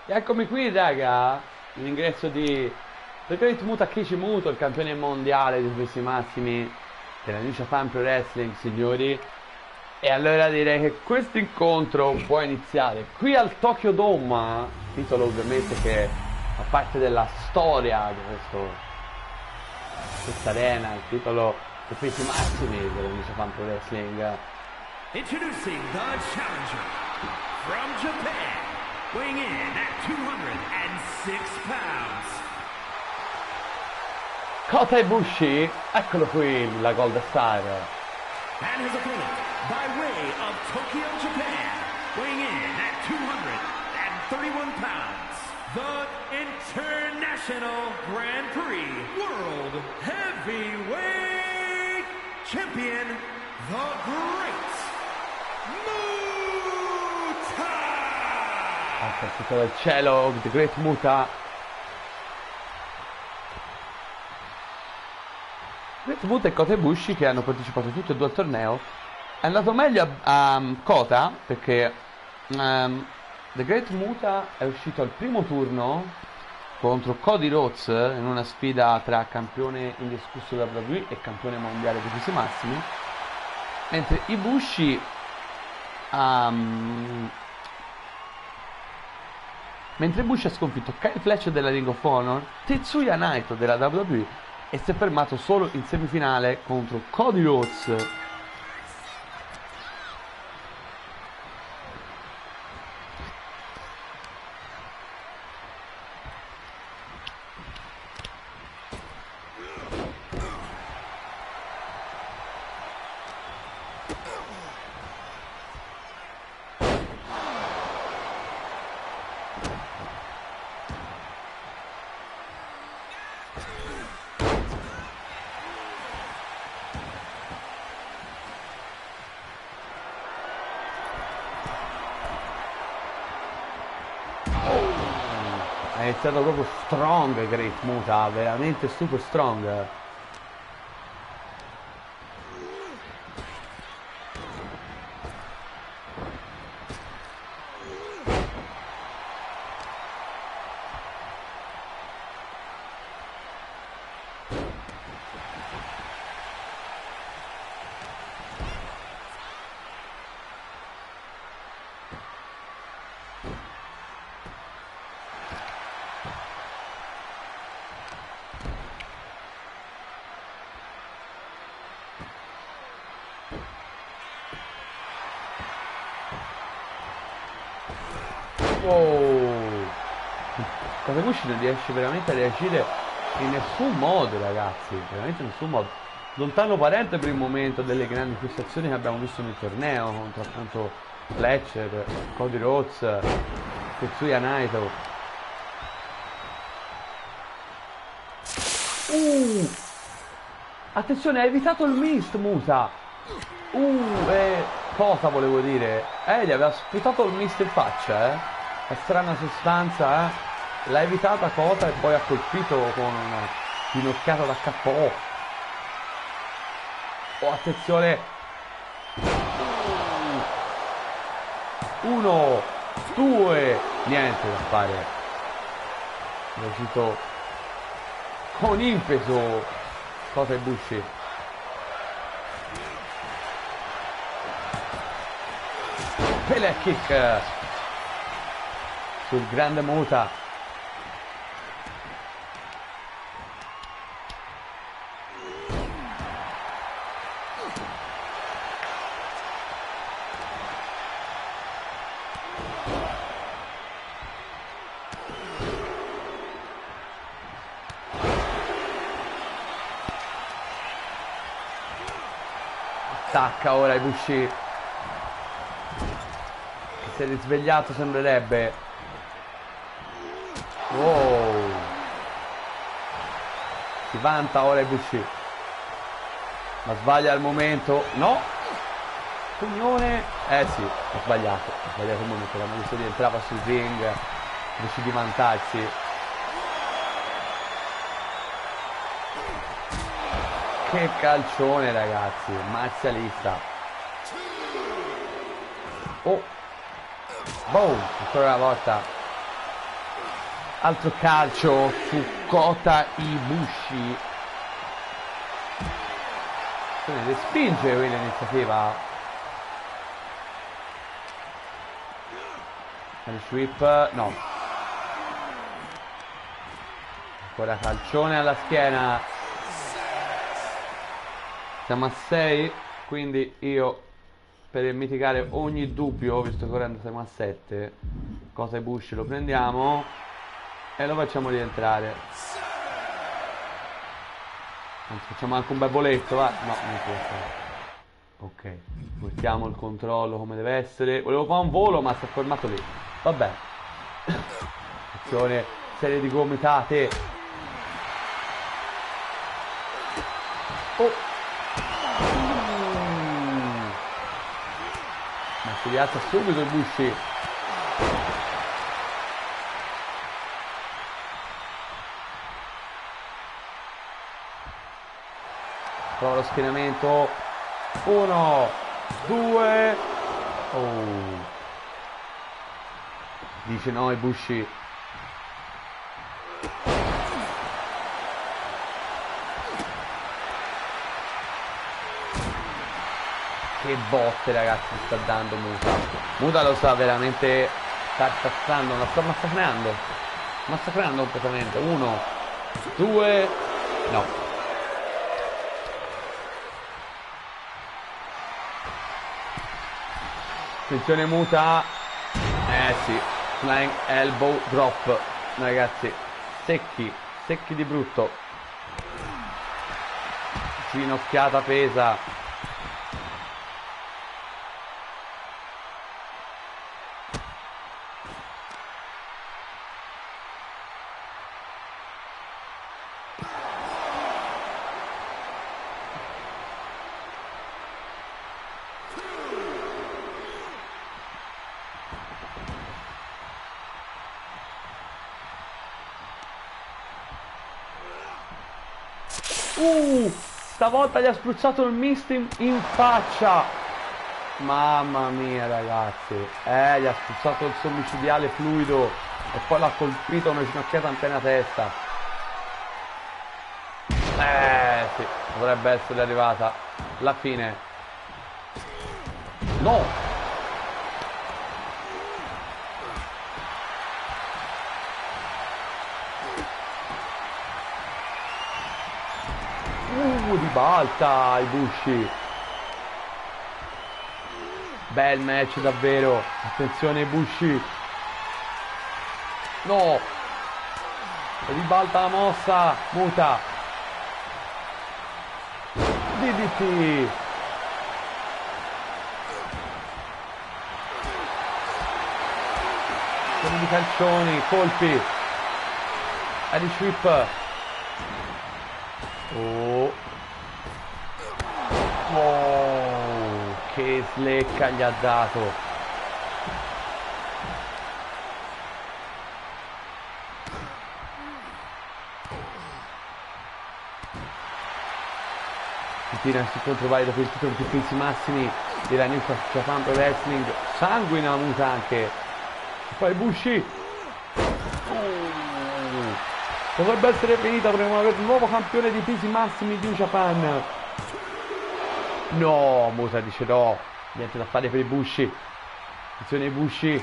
E eccomi qui, raga, l'ingresso di The Great Muta Kishimoto, il campione mondiale di pesi massimi della New Japan Pro Wrestling, signori. E allora direi che questo incontro può iniziare qui al Tokyo Dome, titolo ovviamente che fa parte della storia di questa arena, il titolo dei pesi massimi della New Japan Pro Wrestling. Introducing the challenger from Japan, weighing in at 206 pounds. Kota Ibushi, eccolo qui, la Gold Star. And his opponent, by way of Tokyo, Japan, weighing in at 231 pounds, the International Grand Prix World Heavyweight Champion, the Great Muta! Ha partito dal cielo, The Great Muta. Great Muta e Kota Ibushi, che hanno partecipato tutti e due al torneo. È andato meglio a Kota perché The Great Muta è uscito al primo turno contro Cody Rhodes in una sfida tra campione indiscusso WWE e campione mondiale dei pesi massimi, mentre Ibushi ha sconfitto Kyle Fletcher della Ring of Honor, Tetsuya Naito della WWE e si è fermato solo in semifinale contro Cody Rhodes. È iniziato proprio strong Great Muta, veramente super strong. Wow. Kota Ibushi non riesce veramente a reagire in nessun modo, ragazzi, veramente in nessun modo. Lontano parente per il momento delle grandi prestazioni che abbiamo visto nel torneo contro appunto Fletcher, Cody Rhodes, Tetsuya Naito. Attenzione, ha evitato il mist Muta. Cosa volevo dire? Gli aveva sputato il mist in faccia, La strana sostanza, L'ha evitata Kota e poi ha colpito con una ginocchiata da KO. Oh, attenzione! 1, 2, niente da fare. È uscito con impeto Kota Ibushi. Pele kick sul grande Muta. Attacca ora Ibushi, si è risvegliato, sembrerebbe. Wow, si vanta ora Ibushi, ma sbaglia al momento. No, pugnone. Sì, ho sbagliato il momento. L'hanno visto rientrava sul ring invece di vantarsi. Che calcione, ragazzi, marzialista. Oh, boom, ancora una volta Altro calcio su Kota Ibushi. Respinge l'iniziativa. Il sweep, no. Ancora calcione alla schiena. Siamo a 6, quindi io, per mitigare ogni dubbio, visto che ora siamo a 7, Kota Ibushi lo prendiamo e lo facciamo rientrare. Anzi, facciamo anche un bel voletto, va? No, non si può fare. Ok, portiamo il controllo come deve essere. Volevo fare un volo, ma si è fermato lì. Vabbè. Attenzione, serie di gomitate. Oh. Ma si rialza subito il Bushi. Prova lo schienamento. 1, 2. Oh. Dice no Ibushi. Che botte ragazzi sta dando Muta. Muta lo sta veramente tartassando, la sta massacrando. Massacrando completamente. 1, 2. No. Attenzione Muta. Sì. Flying elbow drop. Ragazzi. Secchi. Secchi di brutto. Ginocchiata pesa. Stavolta gli ha spruzzato il mist in faccia. Mamma mia ragazzi. Gli ha spruzzato il suo micidiale fluido e poi l'ha colpito una ginocchiata in piena testa. Sì, potrebbe essere arrivata la fine. No. Ribalta Ibushi. Bel match davvero. Attenzione Ibushi. No. Ribalta la mossa. Muta. DDT. Sono di calcioni. Colpi. Adi sweep. Oh, che slecca gli ha dato. Si tira su controvalido per il titolo di pesi massimi della New Japan Pro Wrestling. Sanguina Muta anche. E poi Bushi. Potrebbe essere finita, potremmo avere un nuovo campione di pesi massimi di New Japan. No, Muta dice no, niente da fare per i Bushi. Attenzione Bushi,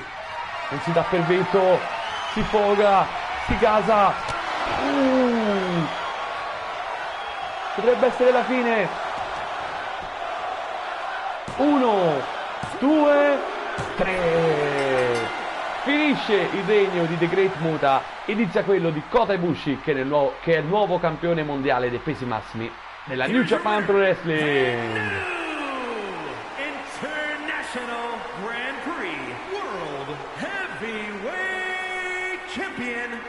non si dà per vinto, si foga, si gasa. Potrebbe essere la fine. 1, 2, 3. Finisce il regno di The Great Muta, inizia quello di Kota Ibushi che è il nuovo campione mondiale dei pesi massimi nella New Japan Pro Wrestling. International Grand Prix World Heavyweight Champion.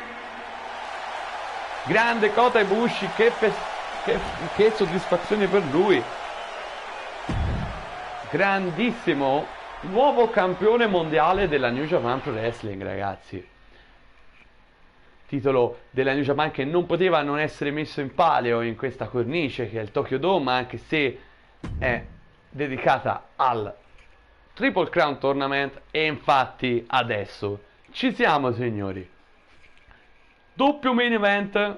Grande Kota Ibushi, che soddisfazione per lui. Grandissimo, nuovo campione mondiale della New Japan Pro Wrestling, ragazzi. Titolo della New Japan che non poteva non essere messo in palio in questa cornice che è il Tokyo Dome, anche se è dedicata al Triple Crown Tournament, e infatti adesso ci siamo signori. Doppio main event.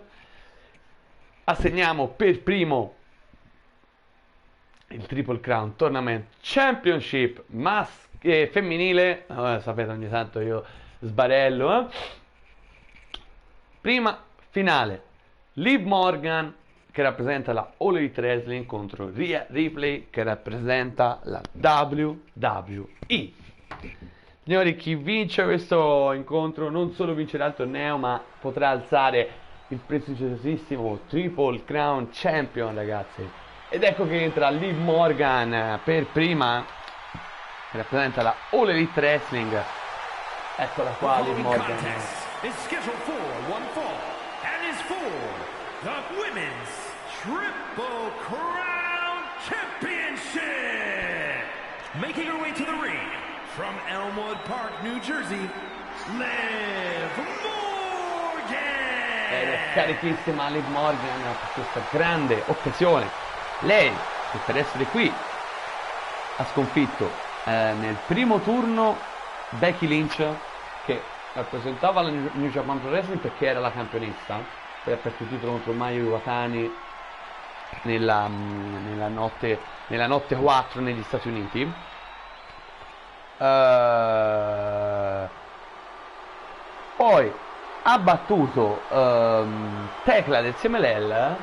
Assegniamo per primo il Triple Crown Tournament Championship femminile. Sapete, ogni tanto io sbarello. Prima finale, Liv Morgan che rappresenta la All Elite Wrestling contro Rhea Ripley che rappresenta la WWE. Signori, chi vince questo incontro non solo vincerà il torneo, ma potrà alzare il prestigiosissimo Triple Crown Champion, ragazzi. Ed ecco che entra Liv Morgan per prima, che rappresenta la All Elite Wrestling. Eccola qua, Liv Morgan. Is scheduled for one fall and is for the Women's Triple Crown Championship. Making her way to the ring from Elmwood Park, New Jersey, Liv Morgan. Ed è carichissima Liv Morgan per questa grande occasione. Lei, che per essere qui, ha sconfitto nel primo turno Becky Lynch, che rappresentava la New Japan Pro Wrestling perché era la campionessa, poi ha perso il titolo contro Mayu Iwatani nella notte 4 negli Stati Uniti. Poi ha battuto Tekla del CMLL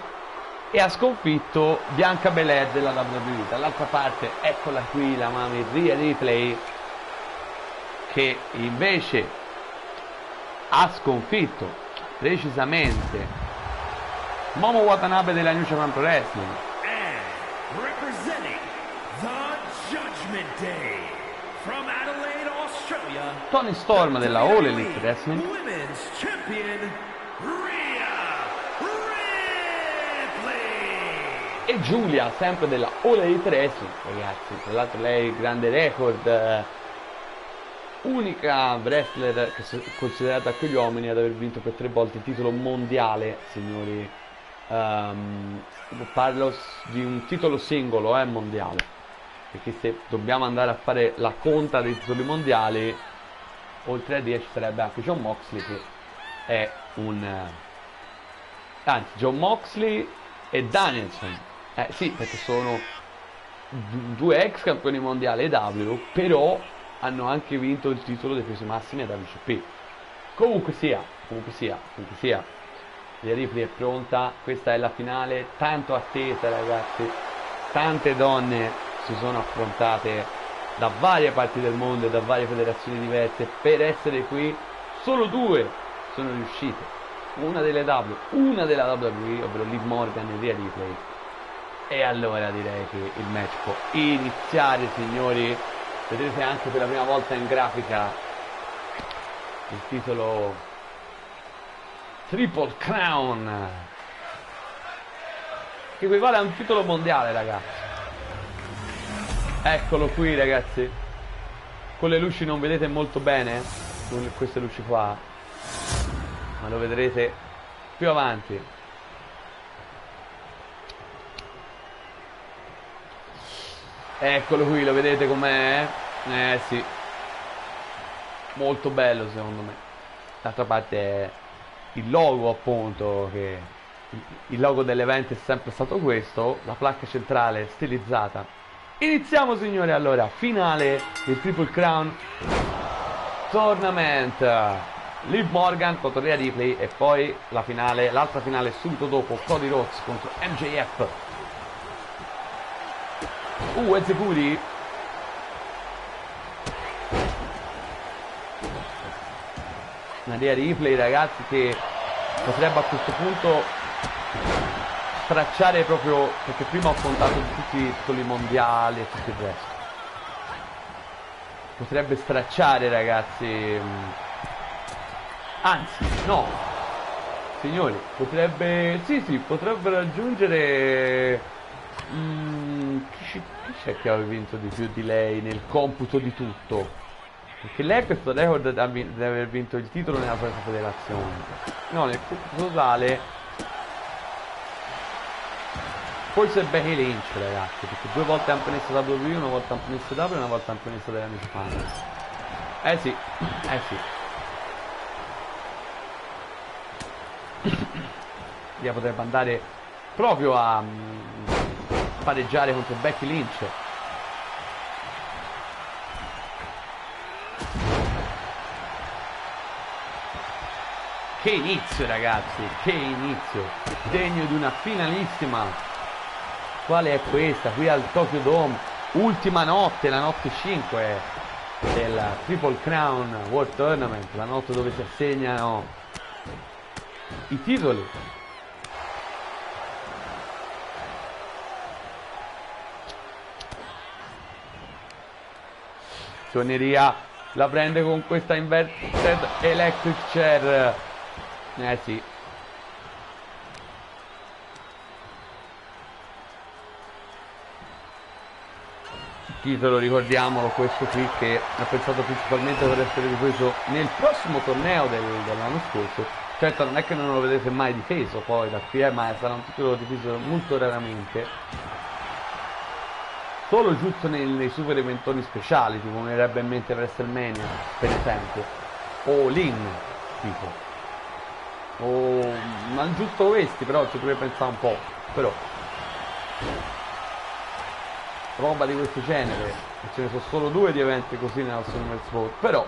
e ha sconfitto Bianca Belair della WWE. Dall'altra parte eccola qui la mami Rhea Ripley, che invece ha sconfitto precisamente Momo Watanabe della New Japan Pro Wrestling. And representing the Judgment Day from Adelaide, Australia, Toni Storm della All Elite Wrestling. Women's Champion Rhea Ripley. E Giulia, sempre della All Elite Wrestling, ragazzi. Tra l'altro lei grande record, unica wrestler che è considerata qui gli uomini ad aver vinto per 3 volte il titolo mondiale, signori. Parlo di un titolo singolo, mondiale, perché se dobbiamo andare a fare la conta dei titoli mondiali, oltre a 10 sarebbe anche Jon Moxley, che è Jon Moxley e Danielson. Sì, perché sono 2 ex campioni mondiali AEW, però hanno anche vinto il titolo dei pesi massimi ad WCP. Comunque sia, Rhea Ripley è pronta, questa è la finale, tanto attesa, ragazzi. Tante donne si sono affrontate da varie parti del mondo e da varie federazioni diverse per essere qui. Solo 2 sono riuscite, una della WWE, ovvero Liv Morgan e Rhea Ripley. E allora direi che il match può iniziare, signori. Vedrete anche per la prima volta in grafica il titolo Triple Crown, che equivale a un titolo mondiale, ragazzi. Eccolo qui, ragazzi. Con le luci non vedete molto bene, con queste luci qua, ma lo vedrete più avanti. Eccolo qui, lo vedete com'è? Sì, molto bello secondo me. D'altra parte è il logo, appunto, che il logo dell'evento è sempre stato questo, la placca centrale stilizzata. Iniziamo, signori, allora, finale del Triple Crown Tournament. Liv Morgan contro Rhea Ripley e poi la finale, l'altra finale subito dopo, Cody Rhodes contro MJF. Ezekuri. Una Rhea Ripley, ragazzi, che potrebbe a questo punto stracciare proprio, perché prima ho contato tutti i titoli mondiali e tutto il resto. Potrebbe stracciare, ragazzi. Anzi, no. Signori, potrebbe... Sì, potrebbe raggiungere... chi c'è che aveva vinto di più di lei nel computo di tutto? Perché lei ha questo record di aver vinto il titolo nella propria federazione. No, nel computo totale forse è Becky Lynch, ragazzi, perché 2 volte campionessa WWE, 1 volta campionessa W e 1 volta campionessa della New Japan. Sì. Dia potrebbe andare proprio a pareggiare contro Becky Lynch. Che inizio, ragazzi, che inizio, degno di una finalissima. Quale è questa? Qui al Tokyo Dome, ultima notte, la notte 5 del Triple Crown World Tournament, la notte dove si assegnano i titoli. Suoneria la prende con questa inverted electric chair. Sì. Il titolo, ricordiamolo, questo qui che ha pensato principalmente per essere difeso nel prossimo torneo dell'anno scorso. Certo, non è che non lo vedete mai difeso poi da qui, ma sarà un titolo difeso molto raramente, solo giusto nei super eventoni speciali, tipo mi verrebbe in mente WrestleMania per esempio, o Lin tipo, ma giusto questi, però ci dovrei pensare un po', però roba di questo genere, e ce ne sono solo 2 di eventi così nella Summer Sport, però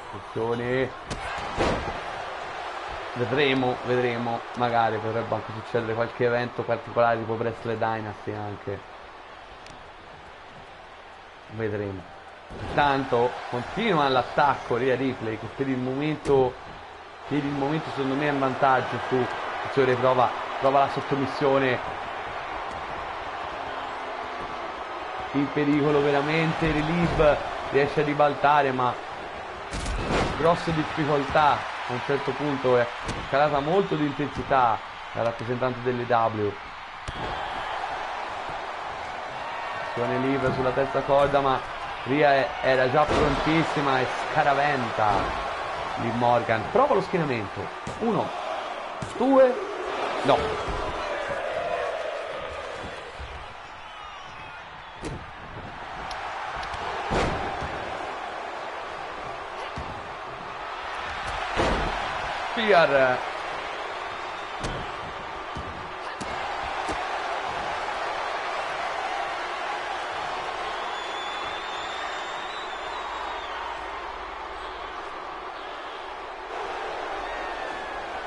attenzione, vedremo, magari potrebbe anche succedere qualche evento particolare tipo Wrestle Dynasty anche, vedremo. Intanto continua l'attacco Rhea Ripley, che per il momento secondo me è in vantaggio su prova la sottomissione, in pericolo veramente, Relief riesce a ribaltare ma grosse difficoltà, a un certo punto è calata molto di intensità la rappresentante dell'EW. Azione Liv sulla terza corda, ma Rhea era già prontissima e scaraventa Liv Morgan. Prova lo schienamento, 1, 2, no, Spear.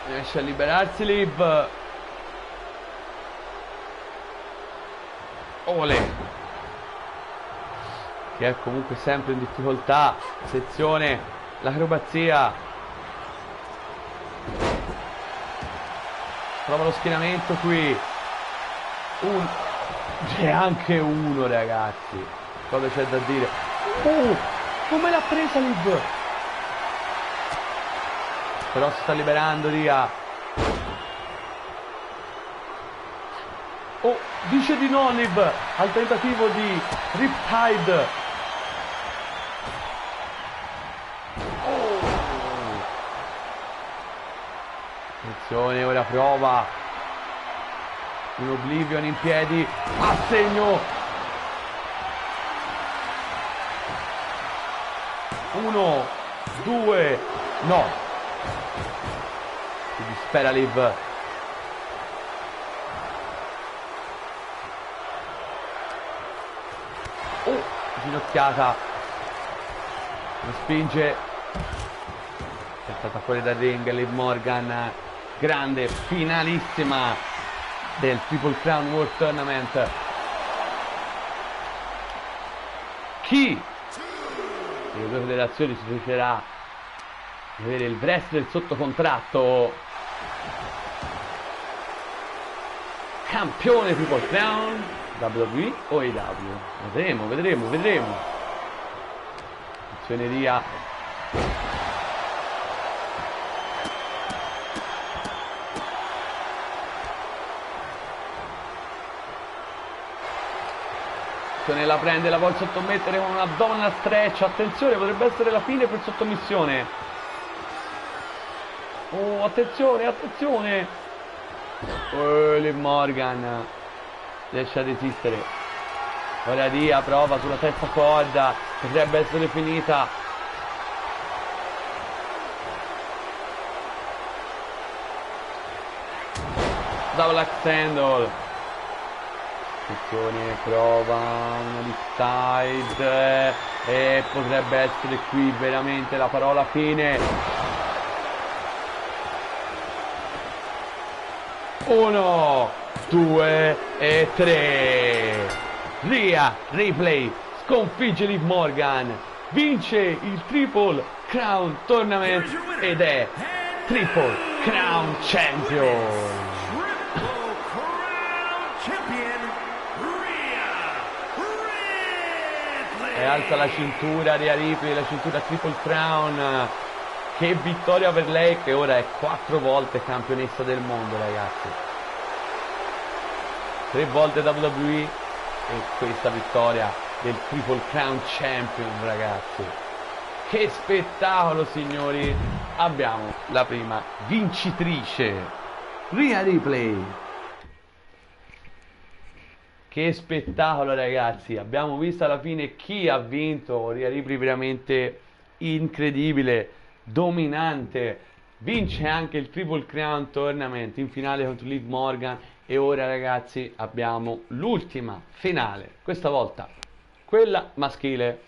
Riesce a liberarsi Liv. Ole, che è comunque sempre in difficoltà. Sezione, l'acrobazia, prova lo schienamento qui, c'è anche uno, ragazzi, cosa c'è da dire. Come l'ha presa Liv, però si sta liberando Rhea. Dice di no Liv al tentativo di Riptide. Attenzione, ora prova un Oblivion in piedi, a segno. 1, 2, no, si dispera Liv. Ginocchiata, lo spinge, è stata fuori dal ring Liv Morgan, grande finalissima del Triple Crown World Tournament. Chi delle due federazioni si riuscirà di avere il wrestler sotto contratto campione Triple Crown, WWE o AEW? Vedremo. Azioneria, la prende, la vuole sottomettere con una abdominal stretch. Attenzione, potrebbe essere la fine per sottomissione. Attenzione. Liv Morgan riesce a resistere. Ora Rhea prova sulla terza corda, potrebbe essere finita. double axe handle. Attenzione, prova una side e potrebbe essere qui veramente la parola fine. 1, 2 e 3. Rhea Ripley sconfigge Liv Morgan, vince il Triple Crown Tournament ed è Triple Crown Champion. E alza la cintura Rhea Ripley, la cintura Triple Crown. Che vittoria per lei, che ora è 4 volte campionessa del mondo, ragazzi. 3 volte WWE e questa vittoria del Triple Crown Champion, ragazzi. Che spettacolo, signori. Abbiamo la prima vincitrice, Rhea Ripley. Che spettacolo, ragazzi. Abbiamo visto alla fine chi ha vinto. Rhea Ripley veramente incredibile, dominante, vince anche il Triple Crown Tournament in finale contro Liv Morgan. E ora, ragazzi, abbiamo l'ultima finale, questa volta quella maschile,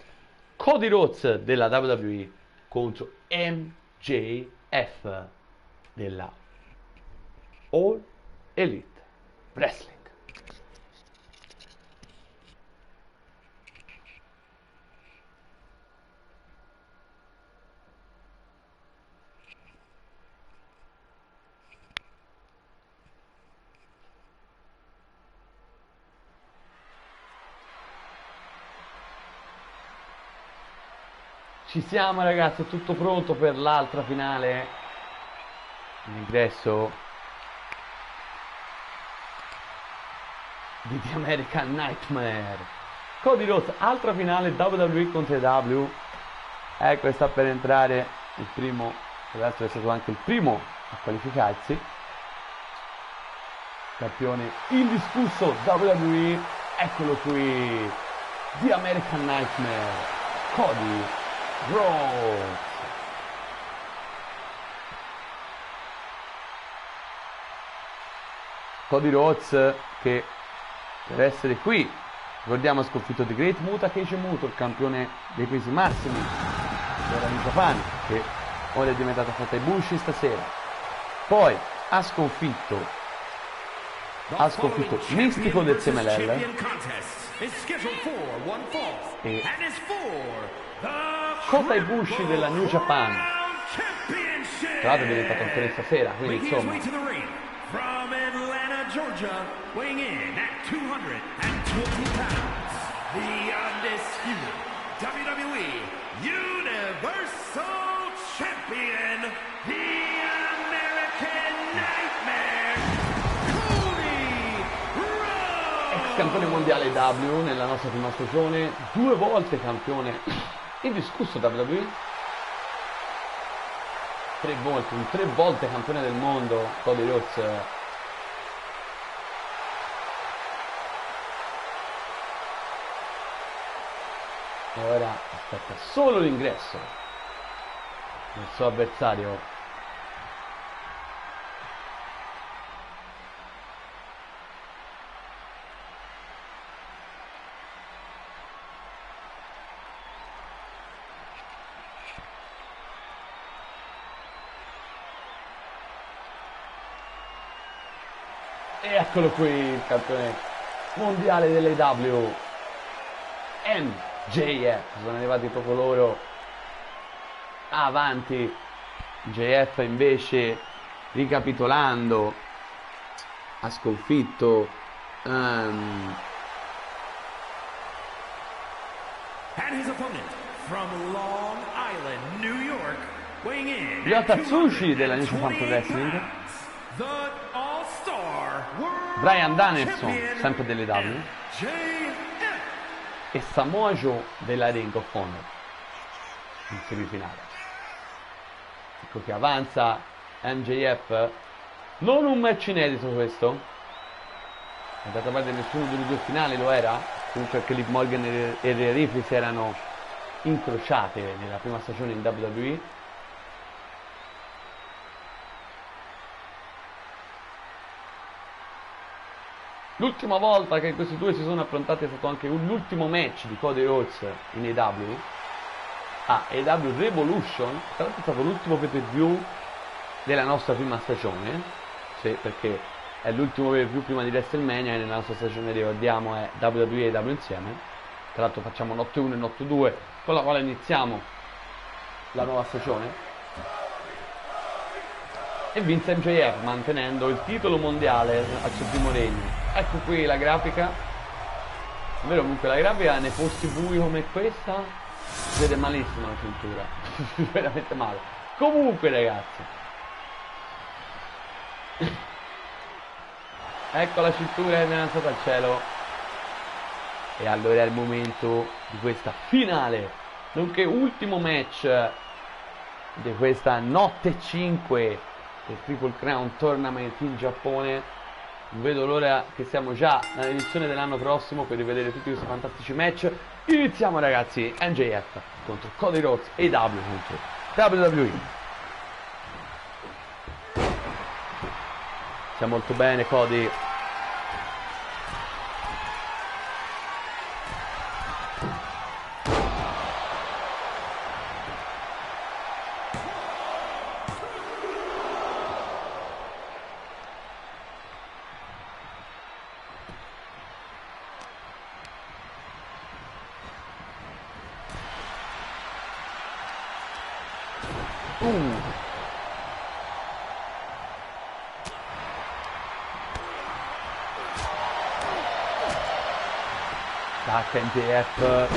Cody Rhodes della WWE contro MJF della All Elite Wrestling. Ci siamo, ragazzi, è tutto pronto per l'altra finale. L'ingresso di The American Nightmare. Cody Rhodes, altra finale WWE contro AEW. Ecco, sta per entrare il primo, tra l'altro è stato anche il primo a qualificarsi. Campione indiscusso WWE, eccolo qui, The American Nightmare, Cody Rhodes. Cody Rhodes che per essere qui, ricordiamo, ha sconfitto The Great Muta Keisumoto, il campione dei pesi massimi della New Japan, che ora è diventata Kota Ibushi stasera. Poi ha sconfitto Mistico del CMLL e Kota Ibushi della New Japan. Tra l'altro è diventato ancora stasera, quindi insomma. From Atlanta, Georgia, weighing in at 220 pounds, the undisputed WWE Universal Champion, the American Nightmare, Cody Rhodes! Ex campione mondiale W nella nostra prima stagione, 2 volte campione indiscusso WWE. 3 volte campione del mondo, Cody Rhodes. E ora aspetta solo l'ingresso del suo avversario. E eccolo qui il campione mondiale dell'AEW, MJF. Sono arrivati proprio loro avanti. MJF invece, ricapitolando, ha sconfitto And his opponent from Long Island, New York, weighing in Ryo at Tatsushi della New Japan Pro 220 Wrestling, pounds, the All-Star World Bryan Danielson, Champion, sempre dell'AEW, MJF. e Samoa Joe della Ring of Honor in semifinale. Ecco che avanza MJF, non un match inedito questo, d'altra parte nessuno delle due finali lo era, comunque anche Liv Morgan e Rhea Ripley si erano incrociate nella prima stagione in WWE. L'ultima volta che questi due si sono affrontati è stato anche l'ultimo match di Cody Rhodes in AEW. AEW Revolution, tra l'altro è stato l'ultimo pay-per-view della nostra prima stagione, sì, perché è l'ultimo pay-per-view prima di WrestleMania e nella nostra stagione ricordiamo è WWE e AEW insieme. Tra l'altro facciamo notte 1 e notte 2 con la quale iniziamo la nuova stagione. E vinse MJF mantenendo il titolo mondiale al suo primo regno. Ecco qui la grafica. È vero, comunque la grafica nei posti bui come questa si vede malissimo la cintura. Veramente male. Comunque ragazzi, ecco la cintura che mi è alzata al cielo. E allora è il momento di questa finale, nonché ultimo match di questa notte 5 del Triple Crown Tournament in Giappone. Non vedo l'ora che siamo già nell'edizione dell'anno prossimo per rivedere tutti questi fantastici match. Iniziamo ragazzi, MJF contro Cody Rhodes e AEW contro WWE. Sta molto bene Cody. MJF,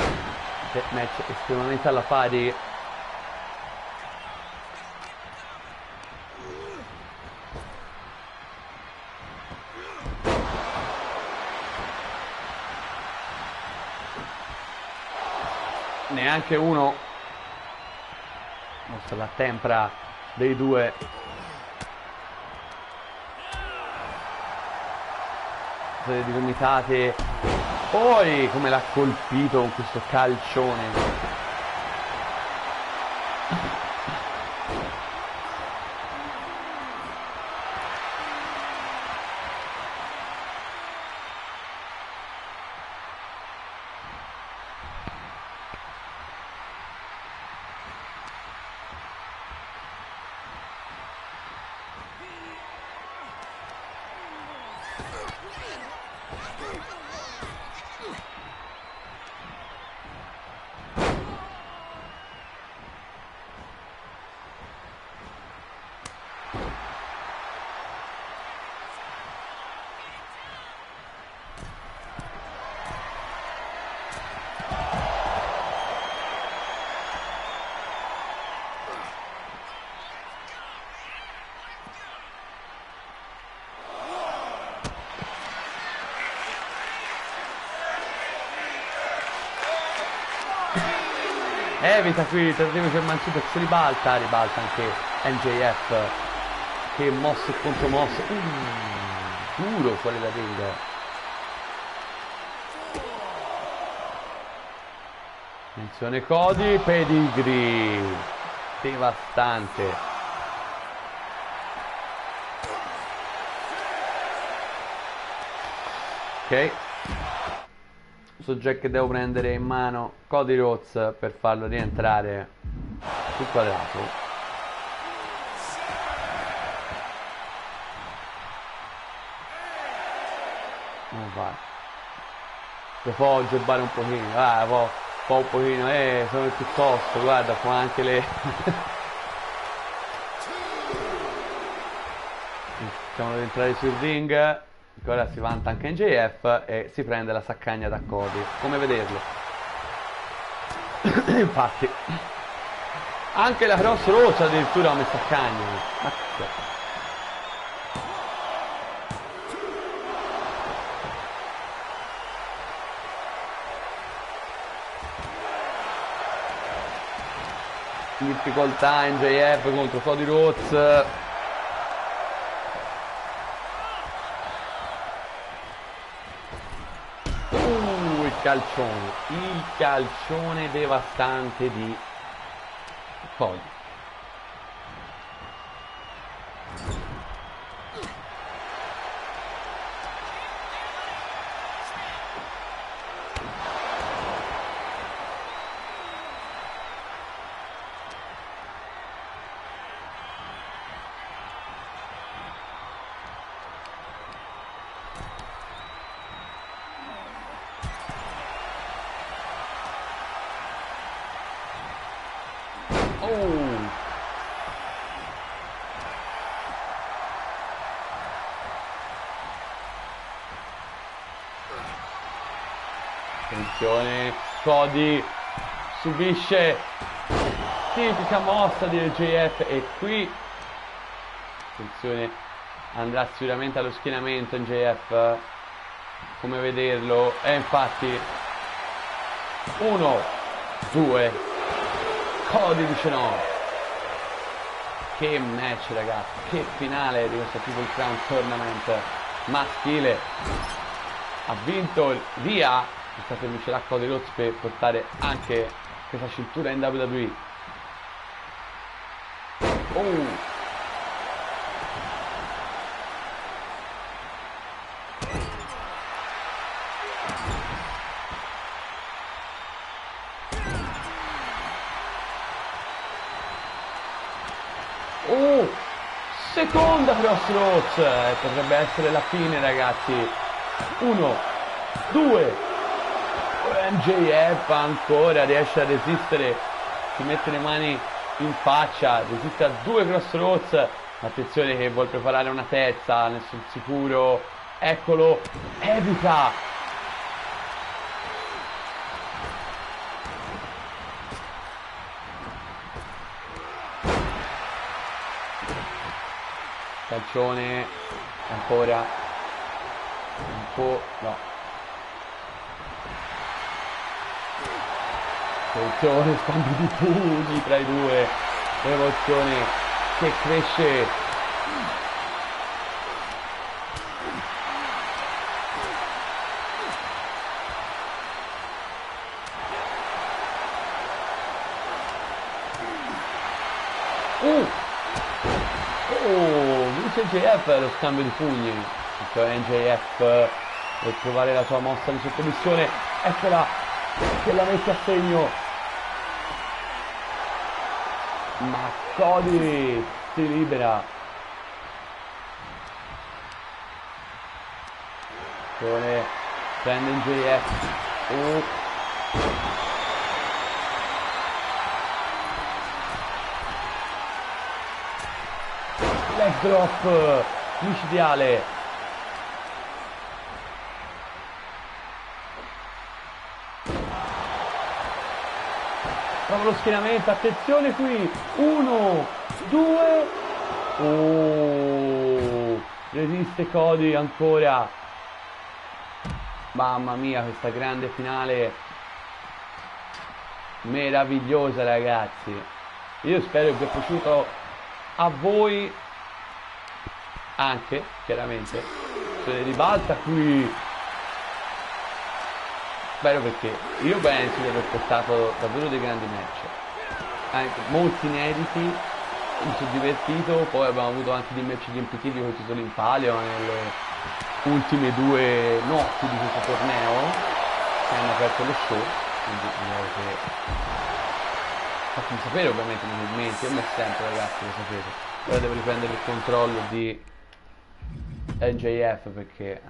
match estremamente alla pari. Neanche uno mostra la tempra dei due. Di gomitate. Poi come l'ha colpito con questo calcione. Evita qui il tentativo di Mansuto che si ribalta anche MJF che mosse contro mosse, duro fuori da ring. Attenzione Cody, pedigree devastante. Ok, Jack che devo prendere in mano Cody Rhodes per farlo rientrare sul quadrato. Non va. Lo può giocare un pochino, un pochino, sono piuttosto, guarda, può anche le... Facciamolo entrare sul ring. Ora si vanta anche MJF e si prende la saccagna da Cody. Come vederlo? Infatti anche la Cross Road addirittura come saccagna. Ma che... in difficoltà MJF contro Cody Rhodes. Il calcione devastante di Cody. Oh! Attenzione, Cody subisce tipica mossa di MJF e qui attenzione, andrà sicuramente allo schienamento MJF, come vederlo, e infatti 1, 2, Cody dice no. Che match ragazzi, che finale di questo Triple Crown Tournament maschile. Ha vinto Rhea, è stato vincerà Cody Rhodes per portare anche questa cintura in WWE. Oh! Oh, seconda crossroads, potrebbe essere la fine ragazzi. 1, 2, MJF ancora riesce a resistere, si mette le mani in faccia, resiste a 2 crossroads. Attenzione che vuol preparare una terza, nessun sicuro, eccolo, evita. Calcione, ancora un po', no, attenzione, scambio di pugni tra i due, emozione che cresce. Vince MJF lo scambio di pugni. MJF per provare la sua mossa di sottomissione, eccola che la mette a segno, ma Cody si libera. Prende MJF. Leg drop micidiale. Prova lo schienamento, attenzione qui. 1, 2. Oh, resiste Cody ancora. Mamma mia, questa grande finale meravigliosa ragazzi. Io spero che vi sia piaciuto a voi anche, chiaramente. Se ne ribalta qui, spero, perché io penso di aver portato davvero dei grandi match, anche molti inediti, mi sono divertito. Poi abbiamo avuto anche dei match riempitivi con i titoli in palio nelle ultime 2 notti di questo torneo che hanno aperto lo show, quindi direi che fatemi sapere ovviamente nei commenti. A me sempre ragazzi, lo sapete. Ora devo riprendere il controllo di MJF perché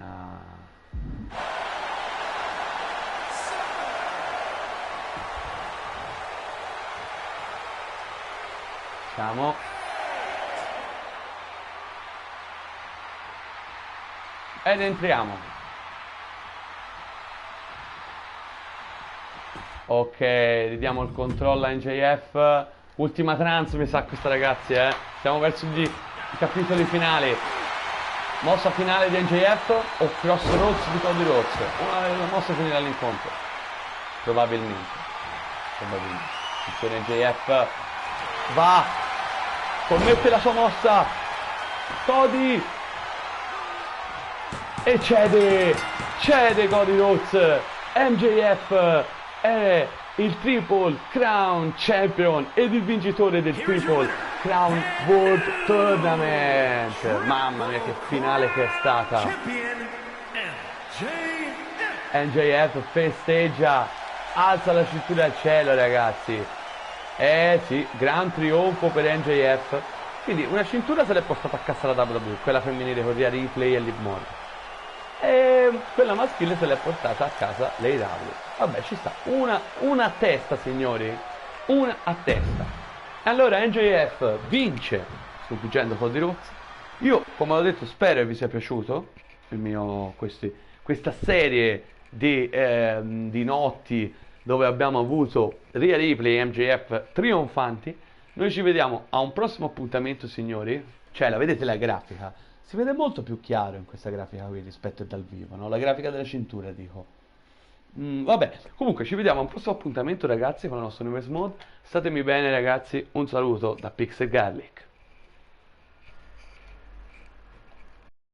siamo ed entriamo. Ok, ridiamo il controllo a MJF. Ultima trance mi sa questa ragazzi, siamo verso i capitoli finali. Mossa finale di MJF o crossroads di Cody Rhodes? Una mossa finale all'incontro. Probabilmente. Attenzione, MJF va, commette la sua mossa. Cody e cede Cody Rhodes. MJF è il Triple Crown Champion ed il vincitore del Triple Crown World Tournament. Mamma mia che finale che è stata. MJF festeggia, alza la cintura al cielo ragazzi. Sì, gran trionfo per MJF. Quindi una cintura se l'è portata a casa la WWE, quella femminile con Rhea Ripley e Liv Morgan, e quella maschile se l'è portata a casa l'AEW. Vabbè, ci sta, una a testa signori, una a testa. Allora NJF vince sul Vigendo for the Roots. Io, come ho detto, spero vi sia piaciuto questa serie di notti dove abbiamo avuto Rhea Ripley e MJF trionfanti. Noi ci vediamo a un prossimo appuntamento, signori. Cioè, la vedete la grafica? Si vede molto più chiaro in questa grafica qui rispetto a dal vivo, no? La grafica della cintura, dico. Vabbè, comunque ci vediamo a un prossimo appuntamento, ragazzi, con la nostra Universe Mode. Statemi bene, ragazzi. Un saluto da Pixel Garlic.